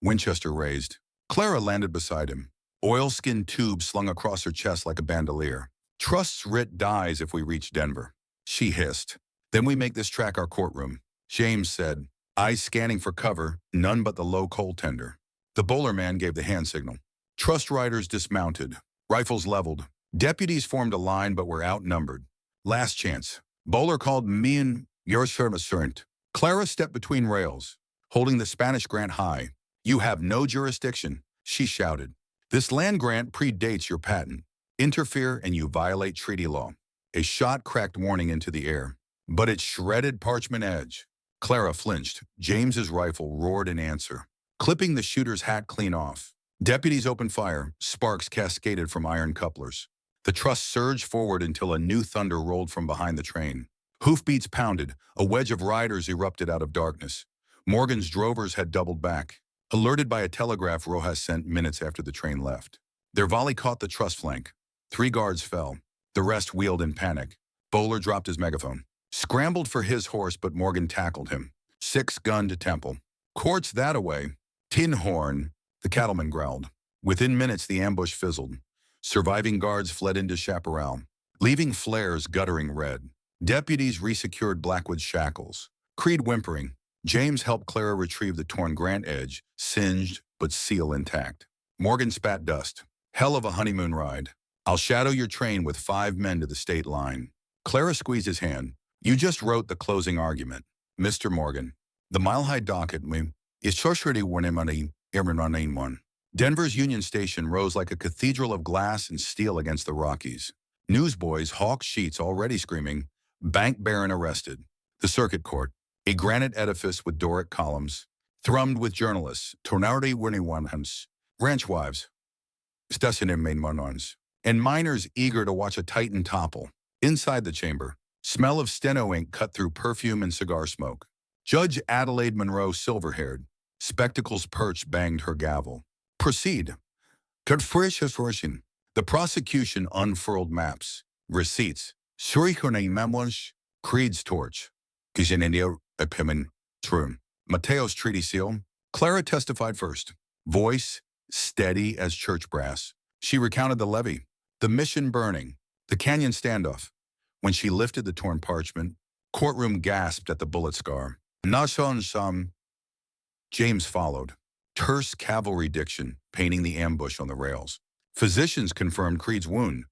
Winchester raised. Clara landed beside him, oilskin tube slung across her chest like a bandolier. "Trust's writ dies if we reach Denver," she hissed. "Then we make this track our courtroom." James said, eyes scanning for cover, none but the low coal tender. The bowler man gave the hand signal. Trust riders dismounted, rifles leveled. Deputies formed a line but were outnumbered. "Last chance." Bowler called me and your servant. Clara stepped between rails, holding the Spanish grant high. "You have no jurisdiction," she shouted. "This land grant predates your patent. Interfere and you violate treaty law." A shot cracked warning into the air, but it shredded parchment edge. Clara flinched. James's rifle roared in answer, clipping the shooter's hat clean off. Deputies opened fire. Sparks cascaded from iron couplers. The truss surged forward until a new thunder rolled from behind the train. Hoofbeats pounded. A wedge of riders erupted out of darkness. Morgan's drovers had doubled back, alerted by a telegraph Rojas sent minutes after the train left. Their volley caught the truss flank. 3 guards fell. The rest wheeled in panic. Bowler dropped his megaphone. Scrambled for his horse, but Morgan tackled him. 6 gun to temple. "Court's that away." "Tin horn," the cattleman growled. Within minutes, the ambush fizzled. Surviving guards fled into chaparral, leaving flares guttering red. Deputies resecured Blackwood's shackles. Creed whimpering. James helped Clara retrieve the torn grant edge, singed but seal intact. Morgan spat dust. "Hell of a honeymoon ride. I'll shadow your train with 5 men to the state line." Clara squeezed his hand. "You just wrote the closing argument, Mr. Morgan. The mile-high docket is shortly money. Denver's Union Station rose like a cathedral of glass and steel against the Rockies. Newsboys hawked sheets already screaming, "Bank Baron arrested." The circuit court, a granite edifice with Doric columns, thrummed with journalists, Tornardi Winniwanhams, ranch wives, and miners eager to watch a titan topple. Inside the chamber, smell of steno ink cut through perfume and cigar smoke. Judge Adelaide Monroe, silver-haired, spectacles perched, banged her gavel. "Proceed." The prosecution unfurled maps, receipts, Creed's torch, Mateo's treaty seal. Clara testified first. Voice, steady as church brass. She recounted the levee, the mission burning, the canyon standoff. When she lifted the torn parchment, courtroom gasped at the bullet scar. Nashon Sham. James followed. Terse cavalry diction, painting the ambush on the rails. Physicians confirmed Creed's wound.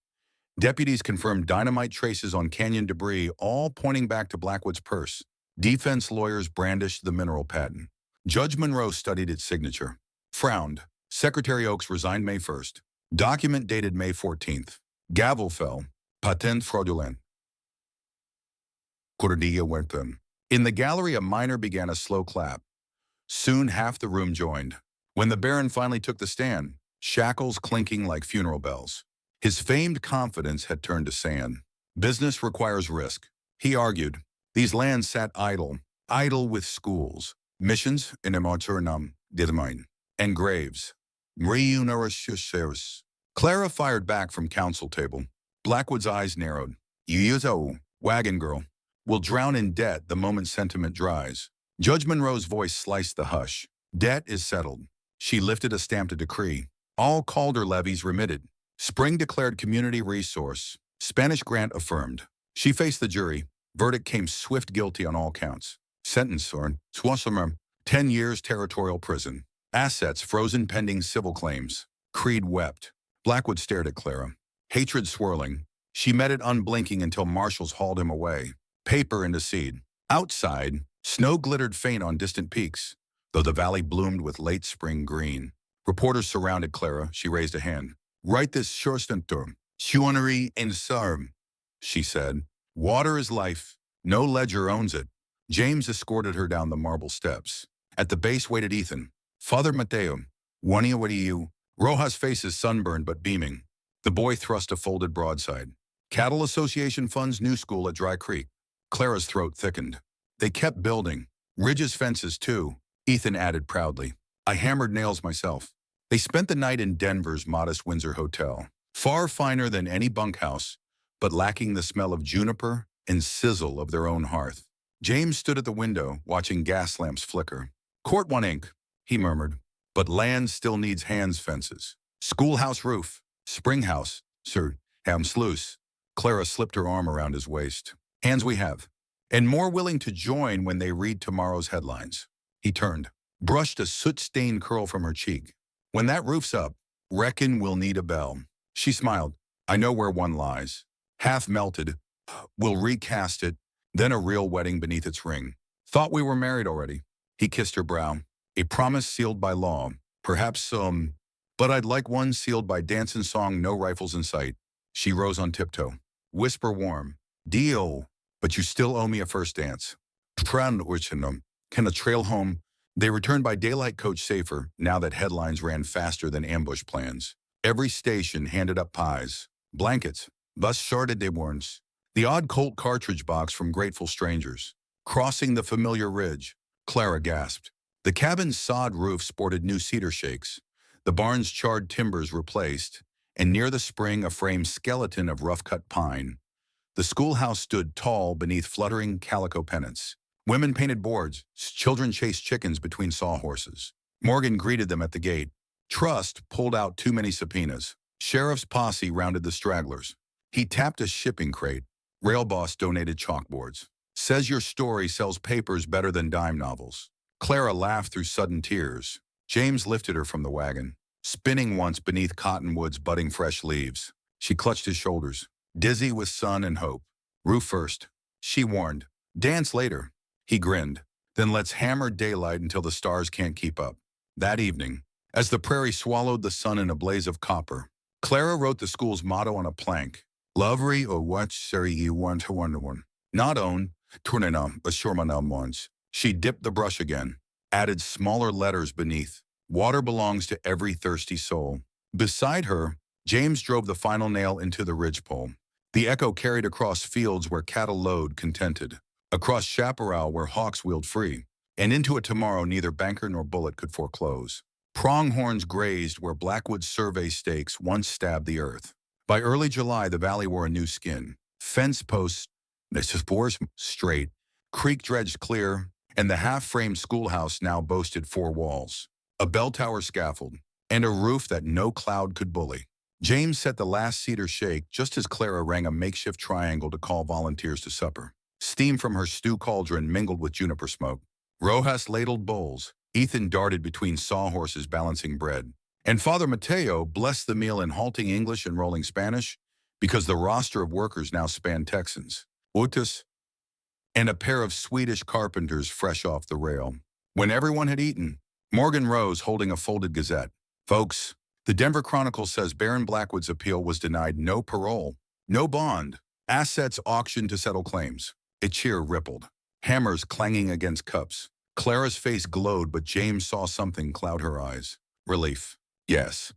Deputies confirmed dynamite traces on canyon debris, all pointing back to Blackwood's purse. Defense lawyers brandished the mineral patent. Judge Monroe studied its signature. Frowned. Secretary Oakes resigned May 1st. Document dated May 14th. Gavel fell. Patent fraudulent. Cordilla went them. In the gallery, a miner began a slow clap. Soon half the room joined. When the Baron finally took the stand, shackles clinking like funeral bells. His famed confidence had turned to sand. Business requires risk, he argued. These lands sat idle with schools, missions in immorturnum didmine, and graves. Clara fired back from council table. Blackwood's eyes narrowed. You wagon girl, will drown in debt the moment sentiment dries. Judge Monroe's voice sliced the hush. Debt is settled. She lifted a stamped decree. All Calder levies remitted. Spring declared community resource. Spanish grant affirmed. She faced the jury. Verdict came swift guilty on all counts. Sentence, or 10 years territorial prison. Assets frozen pending civil claims. Creed wept. Blackwood stared at Clara. Hatred swirling. She met it unblinking until marshals hauled him away. Paper into seed. Outside, snow glittered faint on distant peaks, though the valley bloomed with late spring green. Reporters surrounded Clara. She raised a hand. Write this shortentor. Shuaneri en sarm, she said. Water is life. No ledger owns it. James escorted her down the marble steps. At the base waited Ethan. Father Mateo. What do you? Rojas' face is sunburned but beaming. The boy thrust a folded broadside. Cattle Association funds new school at Dry Creek. Clara's throat thickened. They kept building. Ridge's fences, too, Ethan added proudly. I hammered nails myself. They spent the night in Denver's modest Windsor Hotel. Far finer than any bunkhouse, but lacking the smell of juniper and sizzle of their own hearth. James stood at the window, watching gas lamps flicker. Court 1 ink, he murmured. But land still needs hands fences. Schoolhouse roof. Springhouse, sir. Sluice. Clara slipped her arm around his waist. Hands we have. And more willing to join when they read tomorrow's headlines. He turned, brushed a soot-stained curl from her cheek. When that roof's up, reckon we'll need a bell. She smiled. I know where one lies. Half melted. We'll recast it, then a real wedding beneath its ring. Thought we were married already. He kissed her brow. A promise sealed by law. Perhaps but I'd like one sealed by dance and song, no rifles in sight. She rose on tiptoe. Whisper warm. Deal. But you still owe me a first dance. Tran Urchinum. Can a trail home? They returned by daylight coach safer, now that headlines ran faster than ambush plans. Every station handed up pies, blankets, bus sharded de warns, the odd Colt cartridge box from grateful strangers. Crossing the familiar ridge, Clara gasped. The cabin's sod roof sported new cedar shakes, the barn's charred timbers replaced, and near the spring a framed skeleton of rough-cut pine. The schoolhouse stood tall beneath fluttering calico pennants. Women painted boards, children chased chickens between sawhorses. Morgan greeted them at the gate. Trust pulled out too many subpoenas. Sheriff's posse rounded the stragglers. He tapped a shipping crate. Rail boss donated chalkboards. Says your story sells papers better than dime novels. Clara laughed through sudden tears. James lifted her from the wagon, spinning once beneath cottonwoods budding fresh leaves. She clutched his shoulders, dizzy with sun and hope. Roof first, she warned. Dance later. He grinned. Then let's hammer daylight until the stars can't keep up. That evening, as the prairie swallowed the sun in a blaze of copper, Clara wrote the school's motto on a plank. Lovery or what seri you want to wonder one. Not own, turnina, assurmanam once. She dipped the brush again, added smaller letters beneath. Water belongs to every thirsty soul. Beside her, James drove the final nail into the ridgepole. The echo carried across fields where cattle lowed contented, across chaparral where hawks wheeled free, and into a tomorrow neither banker nor bullet could foreclose. Pronghorns grazed where Blackwood's survey stakes once stabbed the earth. By early July, the valley wore a new skin. Fence posts, spores straight, creek dredged clear, and the half-framed schoolhouse now boasted 4 walls. A bell tower scaffold, and a roof that no cloud could bully. James set the last cedar shake just as Clara rang a makeshift triangle to call volunteers to supper. Steam from her stew cauldron mingled with juniper smoke. Rojas ladled bowls. Ethan darted between sawhorses balancing bread. And Father Mateo blessed the meal in halting English and rolling Spanish because the roster of workers now spanned Texans, Utas, and a pair of Swedish carpenters fresh off the rail. When everyone had eaten, Morgan rose holding a folded gazette. Folks, the Denver Chronicle says Baron Blackwood's appeal was denied no parole, no bond, assets auctioned to settle claims. A cheer rippled, hammers clanging against cups. Clara's face glowed, but James saw something cloud her eyes. Relief. Yes.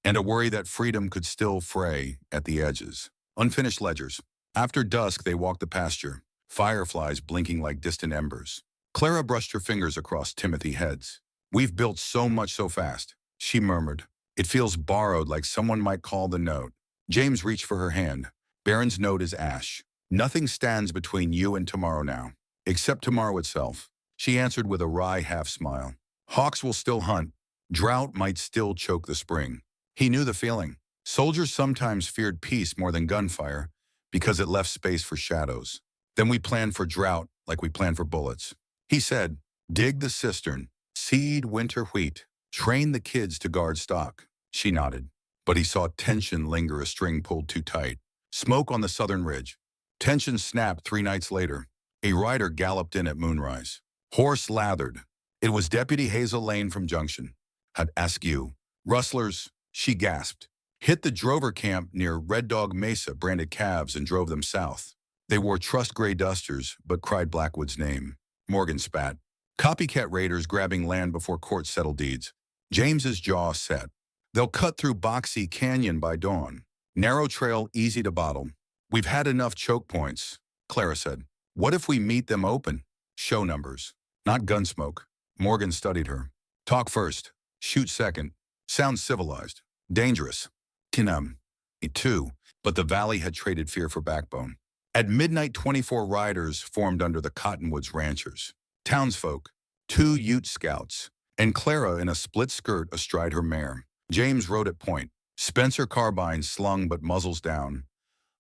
And a worry that freedom could still fray at the edges. Unfinished ledgers. After dusk, they walked the pasture, fireflies blinking like distant embers. Clara brushed her fingers across Timothy heads. We've built so much so fast, she murmured. It feels borrowed, like someone might call the note. James reached for her hand. Baron's note is ash. Nothing stands between you and tomorrow now, except tomorrow itself. She answered with a wry half-smile. Hawks will still hunt. Drought might still choke the spring. He knew the feeling. Soldiers sometimes feared peace more than gunfire because it left space for shadows. Then we planned for drought like we planned for bullets. He said, dig the cistern, seed winter wheat, train the kids to guard stock. She nodded, but he saw tension linger, a string pulled too tight. Smoke on the southern ridge. Tension snapped 3 nights later. A rider galloped in at moonrise. Horse lathered. It was Deputy Hazel Lane from Junction. Had askew. Rustlers, she gasped. Hit the drover camp near Red Dog Mesa, branded calves, and drove them south. They wore trust gray dusters, but cried Blackwood's name. Morgan spat. Copycat raiders grabbing land before court settled deeds. James's jaw set. They'll cut through Boxy Canyon by dawn. Narrow trail, easy to bottle. We've had enough choke points, Clara said. What if we meet them open? Show numbers, not gunsmoke. Morgan studied her. Talk first. Shoot second. Sounds civilized. Dangerous. Kinam. Me too. But the valley had traded fear for backbone. At midnight, 24 riders formed under the Cottonwoods ranchers. Townsfolk, 2 Ute scouts, and Clara in a split skirt astride her mare. James rode at point. Spencer carbines slung but muzzles down.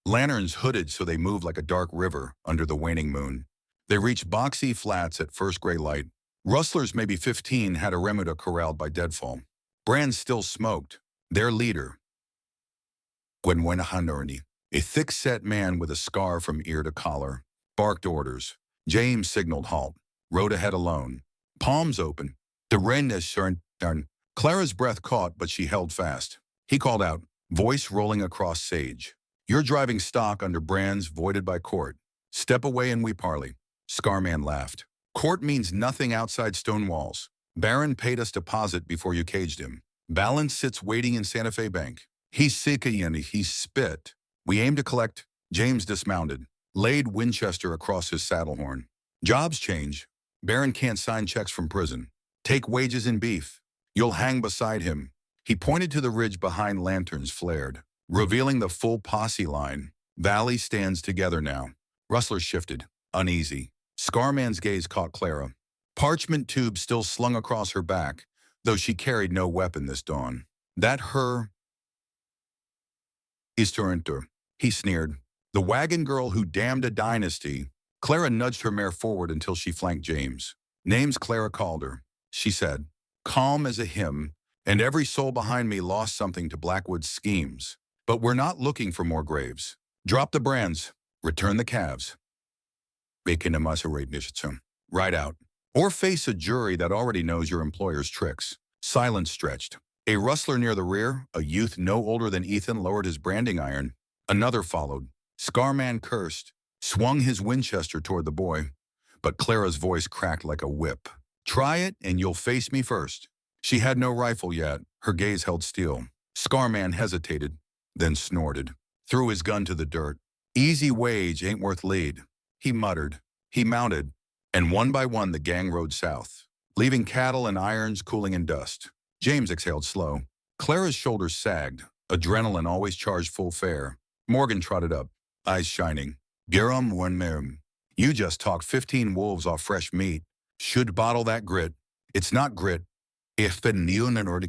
Lanterns hooded so they moved like a dark river under the waning moon. They reached Boxy Flats at first gray light. Rustlers, maybe 15, had a remuda corralled by deadfall. Brands still smoked. Their leader, Gwenwenhanurni, a thick-set man with a scar from ear to collar, barked orders. James signaled halt. Rode ahead alone. Palms open. The darn. Clara's breath caught, but she held fast. He called out, voice rolling across sage. You're driving stock under brands voided by court. Step away and we parley. Scarman laughed. Court means nothing outside stone walls. Baron paid us deposit before you caged him. Balance sits waiting in Santa Fe Bank. He's sick and he spit. We aim to collect. James dismounted, laid Winchester across his saddle horn. Jobs change. Baron can't sign checks from prison. Take wages in beef. You'll hang beside him. He pointed to the ridge behind lanterns flared, revealing the full posse line. Valley stands together now. Rustlers shifted, uneasy. Scarman's gaze caught Clara. Parchment tube still slung across her back, though she carried no weapon this dawn. That her is Torrenter, he sneered. The wagon girl who damned a dynasty. Clara nudged her mare forward until she flanked James. Name's Clara Calder, she said, calm as a hymn, and every soul behind me lost something to Blackwood's schemes. But we're not looking for more graves. Drop the brands. Return the calves. Ride out. Or face a jury that already knows your employer's tricks. Silence stretched. A rustler near the rear, a youth no older than Ethan, lowered his branding iron. Another followed. Scarman cursed, swung his Winchester toward the boy. But Clara's voice cracked like a whip. Try it and you'll face me first. She had no rifle yet. Her gaze held steel. Scarman hesitated, then snorted. Threw his gun to the dirt. Easy wage ain't worth lead. He muttered. He mounted, and one by one the gang rode south, leaving cattle and irons cooling in dust. James exhaled slow. Clara's shoulders sagged. Adrenaline always charged full fare. Morgan trotted up, eyes shining. Garum one merum. You just talked 15 wolves off fresh meat. Should bottle that grit. It's not grit. "If the neon and order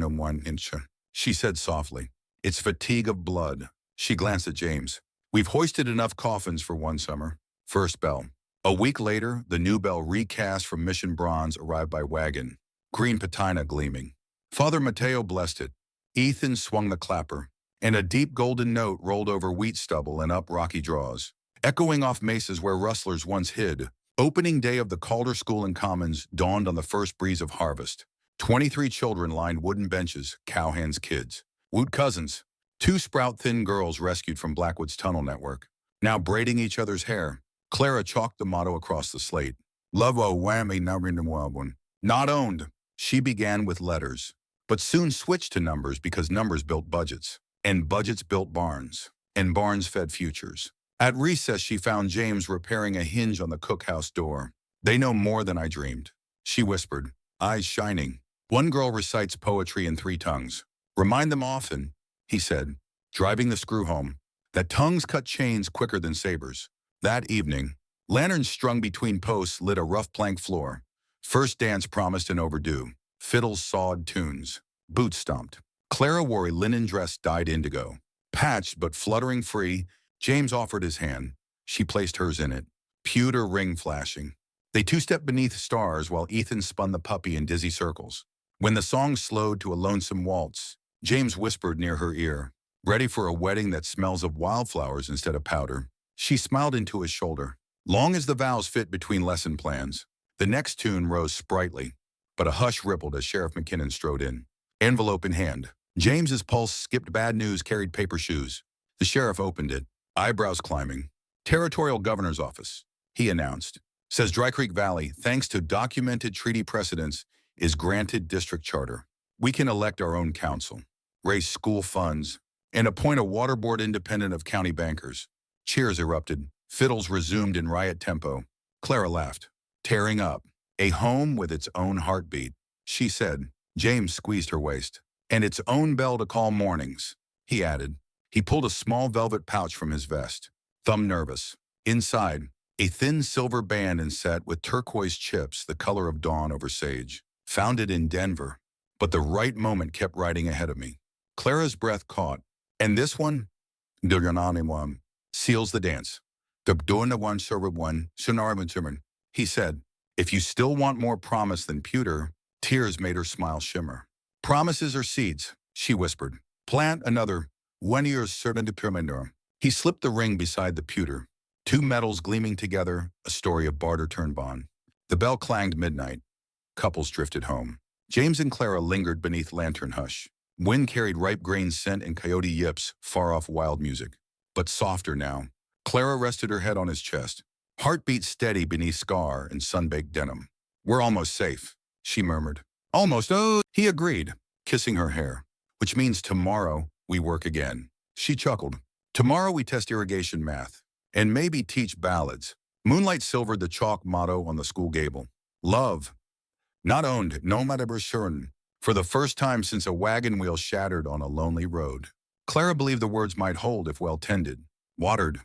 one inch," she said softly. "It's fatigue of blood." She glanced at James. "We've hoisted enough coffins for one summer." First bell. A week later, the new bell recast from Mission Bronze arrived by Wagon, green patina gleaming. Father Mateo blessed it. Ethan swung the clapper, and a deep golden note rolled over wheat stubble and up rocky draws, echoing off mesas where rustlers once hid. Opening day of the Calder School and Commons dawned on the first breeze of harvest. 23 children lined wooden benches, cowhands kids. Woot cousins, two sprout-thin girls rescued from Blackwood's tunnel network, now braiding each other's hair. Clara chalked the motto across the slate. "Love o whammy, now in the wild one." Not owned. She began with letters, but soon switched to numbers because numbers built budgets, and budgets built barns, and barns fed futures. At recess, she found James repairing a hinge on the cookhouse door. "They know more than I dreamed," she whispered, eyes shining. "One girl recites poetry in 3 tongues. Remind them often," he said, driving the screw home, "that tongues cut chains quicker than sabers." That evening, lanterns strung between posts lit a rough plank floor. First dance promised and overdue. Fiddles sawed tunes. Boots stomped. Clara wore a linen dress dyed indigo. Patched but fluttering free, James offered his hand. She placed hers in it, pewter ring flashing. They two-stepped beneath stars while Ethan spun the puppy in dizzy circles. When the song slowed to a lonesome waltz, James whispered near her ear, "Ready for a wedding that smells of wildflowers instead of powder." She smiled into his shoulder. Long as the vows fit between lesson plans. The next tune rose sprightly, but a hush rippled as Sheriff McKinnon strode in, envelope in hand. James's pulse skipped. Bad news carried paper shoes. The sheriff opened it, eyebrows climbing. "Territorial Governor's Office," he announced. "Says Dry Creek Valley, thanks to documented treaty precedents, is granted district charter. We can elect our own council, raise school funds, and appoint a water board independent of county bankers." Cheers erupted. Fiddles resumed in riot tempo. Clara laughed. "Tearing up. A home with its own heartbeat," she said. James squeezed her waist. "And its own bell to call mornings," he added. He pulled a small velvet pouch from his vest. Thumb nervous. Inside, a thin silver band inset with turquoise chips the color of dawn over sage. "Found it in Denver. But the right moment kept riding ahead of me." Clara's breath caught. "And this one?" "One seals the dance. The Dorna one server one, Sonarman," he said. "If you still want more promise than pewter," tears made her smile shimmer. "Promises are seeds," she whispered. "Plant another, 1 year's certain determinor." He slipped the ring beside the pewter. 2 metals gleaming together, a story of barter turned bond. The bell clanged midnight. Couples drifted home. James and Clara lingered beneath lantern hush. Wind carried ripe grain scent and coyote yips, far-off wild music. But softer now. Clara rested her head on his chest, heartbeat steady beneath scar and sun-baked denim. "We're almost safe," she murmured. "Almost, oh," he agreed, kissing her hair. "Which means tomorrow we work again." She chuckled. "Tomorrow we test irrigation math, and maybe teach ballads." Moonlight silvered the chalk motto on the school gable. "Love. Not owned, no matter certain." For the first time since a wagon wheel shattered on a lonely road. Clara believed the words might hold if well tended, watered,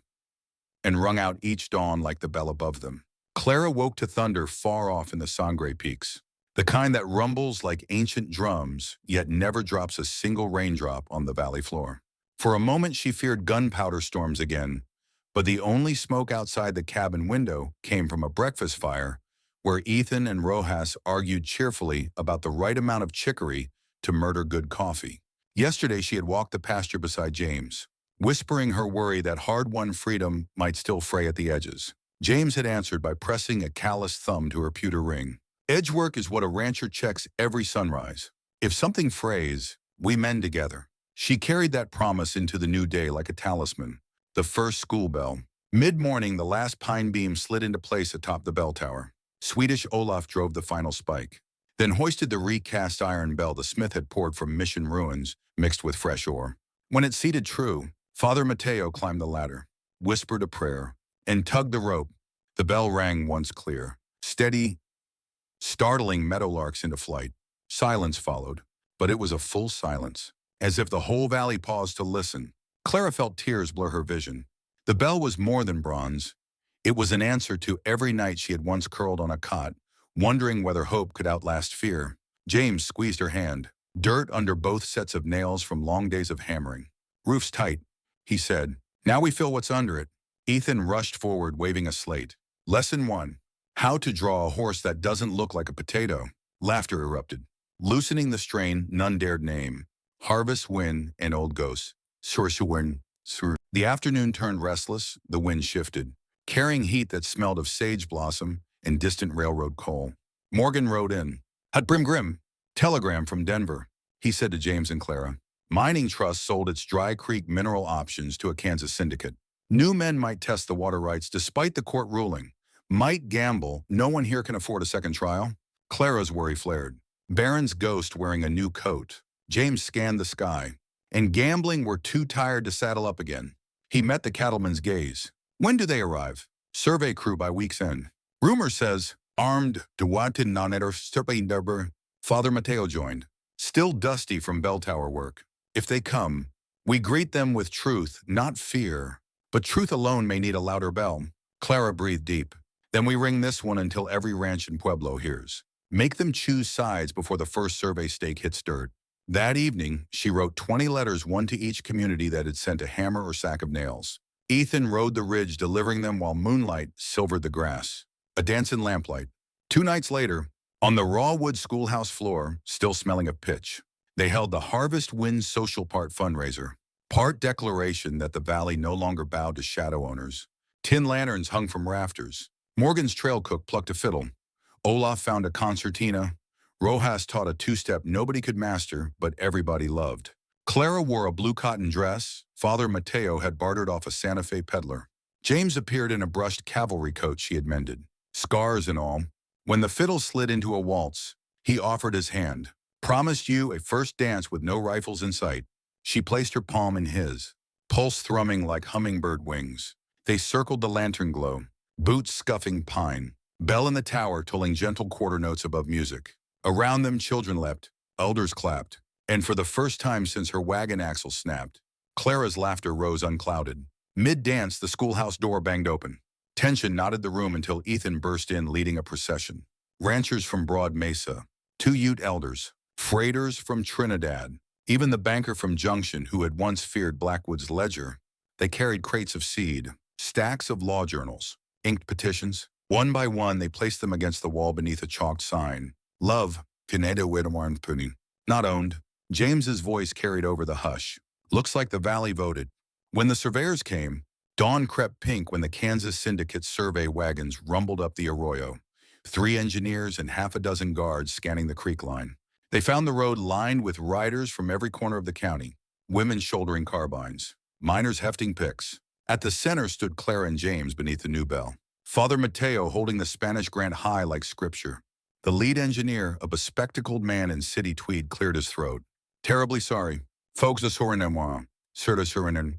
and rung out each dawn like the bell above them. Clara woke to thunder far off in the Sangre Peaks, the kind that rumbles like ancient drums, yet never drops a single raindrop on the valley floor. For a moment she feared gunpowder storms again, but the only smoke outside the cabin window came from a breakfast fire where Ethan and Rojas argued cheerfully about the right amount of chicory to murder good coffee. Yesterday she had walked the pasture beside James, whispering her worry that hard-won freedom might still fray at the edges. James had answered by pressing a calloused thumb to her pewter ring. "Edgework is what a rancher checks every sunrise. If something frays, we mend together." She carried that promise into the new day like a talisman. The first school bell. Mid-morning, the last pine beam slid into place atop the bell tower. Swedish Olaf drove the final spike, then hoisted the recast iron bell the smith had poured from Mission ruins mixed with fresh ore. When it seated true, Father Mateo climbed the ladder, whispered a prayer, and tugged the rope. The bell rang once clear, steady, startling meadowlarks into flight. Silence followed, but it was a full silence, as if the whole valley paused to listen. Clara felt tears blur her vision. The bell was more than bronze. It was an answer to every night she had once curled on a cot, wondering whether hope could outlast fear. James squeezed her hand. Dirt under both sets of nails from long days of hammering. Roof's tight, he said. Now we feel what's under it. Ethan rushed forward, waving a slate. Lesson 1. How to draw a horse that doesn't look like a potato. Laughter erupted. Loosening the strain, none dared name. Harvest, wind, and old ghosts. Sursuwern, sur. The afternoon turned restless, the wind shifted, carrying heat that smelled of sage blossom and distant railroad coal. Morgan rode in. Hut Brim Grim. Telegram from Denver, he said to James and Clara. Mining Trust sold its Dry Creek mineral options to a Kansas syndicate. New men might test the water rights despite the court ruling. Might gamble, no one here can afford a second trial. Clara's worry flared. Baron's ghost wearing a new coat. James scanned the sky. And gambling were too tired to saddle up again. He met the cattleman's gaze. When do they arrive? Survey crew by week's end. Rumor says, armed, Dewatin Nonetter Sturpainderber. Father Mateo joined. Still dusty from bell tower work. If they come, we greet them with truth, not fear. But truth alone may need a louder bell. Clara breathed deep. Then we ring this one until every ranch in Pueblo hears. Make them choose sides before the first survey stake hits dirt. That evening, she wrote 20 letters, one to each community that had sent a hammer or sack of nails. Ethan rode the ridge, delivering them while moonlight silvered the grass. A dance in lamplight. 2 nights later, on the raw wood schoolhouse floor, still smelling of pitch, they held the Harvest Wind Social Part fundraiser. Part declaration that the valley no longer bowed to shadow owners. Tin lanterns hung from rafters. Morgan's trail cook plucked a fiddle. Olaf found a concertina. Rojas taught a 2-step nobody could master, but everybody loved. Clara wore a blue cotton dress. Father Mateo had bartered off a Santa Fe peddler. James appeared in a brushed cavalry coat she had mended. Scars and all. When the fiddle slid into a waltz, he offered his hand. Promised you a first dance with no rifles in sight. She placed her palm in his, pulse thrumming like hummingbird wings. They circled the lantern glow, boots scuffing pine, bell in the tower tolling gentle quarter notes above music. Around them children leapt, elders clapped, and for the first time since her wagon axle snapped, Clara's laughter rose unclouded. Mid-dance, the schoolhouse door banged open. Tension knotted the room until Ethan burst in leading a procession. Ranchers from Broad Mesa, 2 Ute elders, freighters from Trinidad, even the banker from Junction who had once feared Blackwood's ledger. They carried crates of seed, stacks of law journals, inked petitions. One by one, they placed them against the wall beneath a chalked sign. Love, Pineda Widmarn Pudding. Not owned. James's voice carried over the hush. Looks like the valley voted. When the surveyors came, dawn crept pink when the Kansas Syndicate survey wagons rumbled up the arroyo. 3 engineers and half a dozen guards scanning the creek line. They found the road lined with riders from every corner of the county, women shouldering carbines, miners hefting picks. At the center stood Clara and James beneath the new bell. Father Mateo holding the Spanish grant high like scripture. The lead engineer, a bespectacled man in city tweed, cleared his throat. Terribly sorry. Folks a Suriname, Serta Suriname.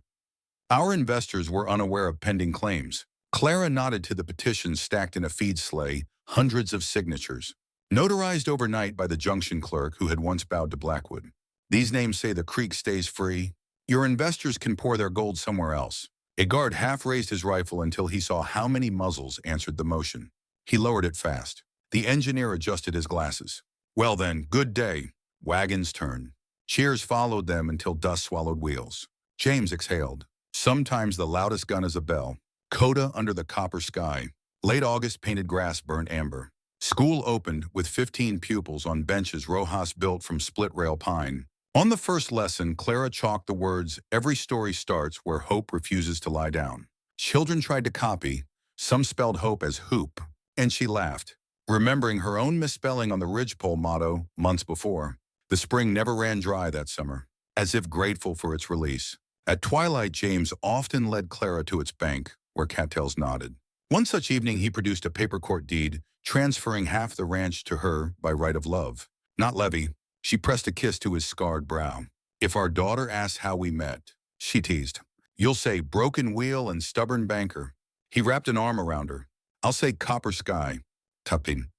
Our investors were unaware of pending claims. Clara nodded to the petitions stacked in a feed sleigh, hundreds of signatures. Notarized overnight by the Junction clerk who had once bowed to Blackwood. These names say the creek stays free. Your investors can pour their gold somewhere else. A guard half raised his rifle until he saw how many muzzles answered the motion. He lowered it fast. The engineer adjusted his glasses. Well then, good day. Wagon's turn. Cheers followed them until dust swallowed wheels. James exhaled. Sometimes the loudest gun is a bell. Coda under the copper sky. Late August painted grass burnt amber. School opened with 15 pupils on benches Rojas built from split-rail pine. On the first lesson, Clara chalked the words, "Every story starts where hope refuses to lie down." Children tried to copy. Some spelled hope as hoop, and she laughed, remembering her own misspelling on the ridgepole motto months before. The spring never ran dry that summer, as if grateful for its release. At twilight, James often led Clara to its bank, where cattails nodded. One such evening, he produced a paper court deed, transferring half the ranch to her by right of love. Not levy. She pressed a kiss to his scarred brow. If our daughter asks how we met, she teased, you'll say broken wheel and stubborn banker. He wrapped an arm around her. I'll say copper sky, tupping,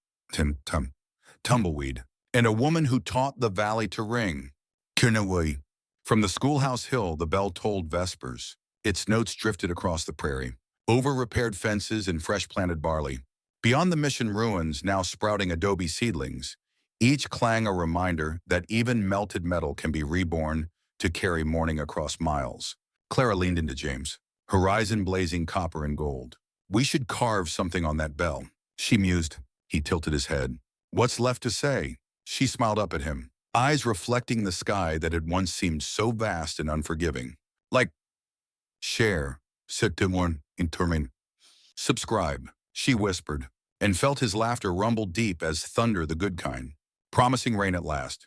tumbleweed, and a woman who taught the valley to ring. Kunaway. From the schoolhouse hill, the bell tolled vespers. Its notes drifted across the prairie, over repaired fences and fresh planted barley. Beyond the mission ruins, now sprouting adobe seedlings, each clang a reminder that even melted metal can be reborn to carry morning across miles. Clara leaned into James, horizon blazing copper and gold. We should carve something on that bell, she mused. He tilted his head. What's left to say? She smiled up at him, eyes reflecting the sky that had once seemed so vast and unforgiving. Like, share, one intermin. Subscribe, she whispered, and felt his laughter rumble deep as thunder the good kind, promising rain at last.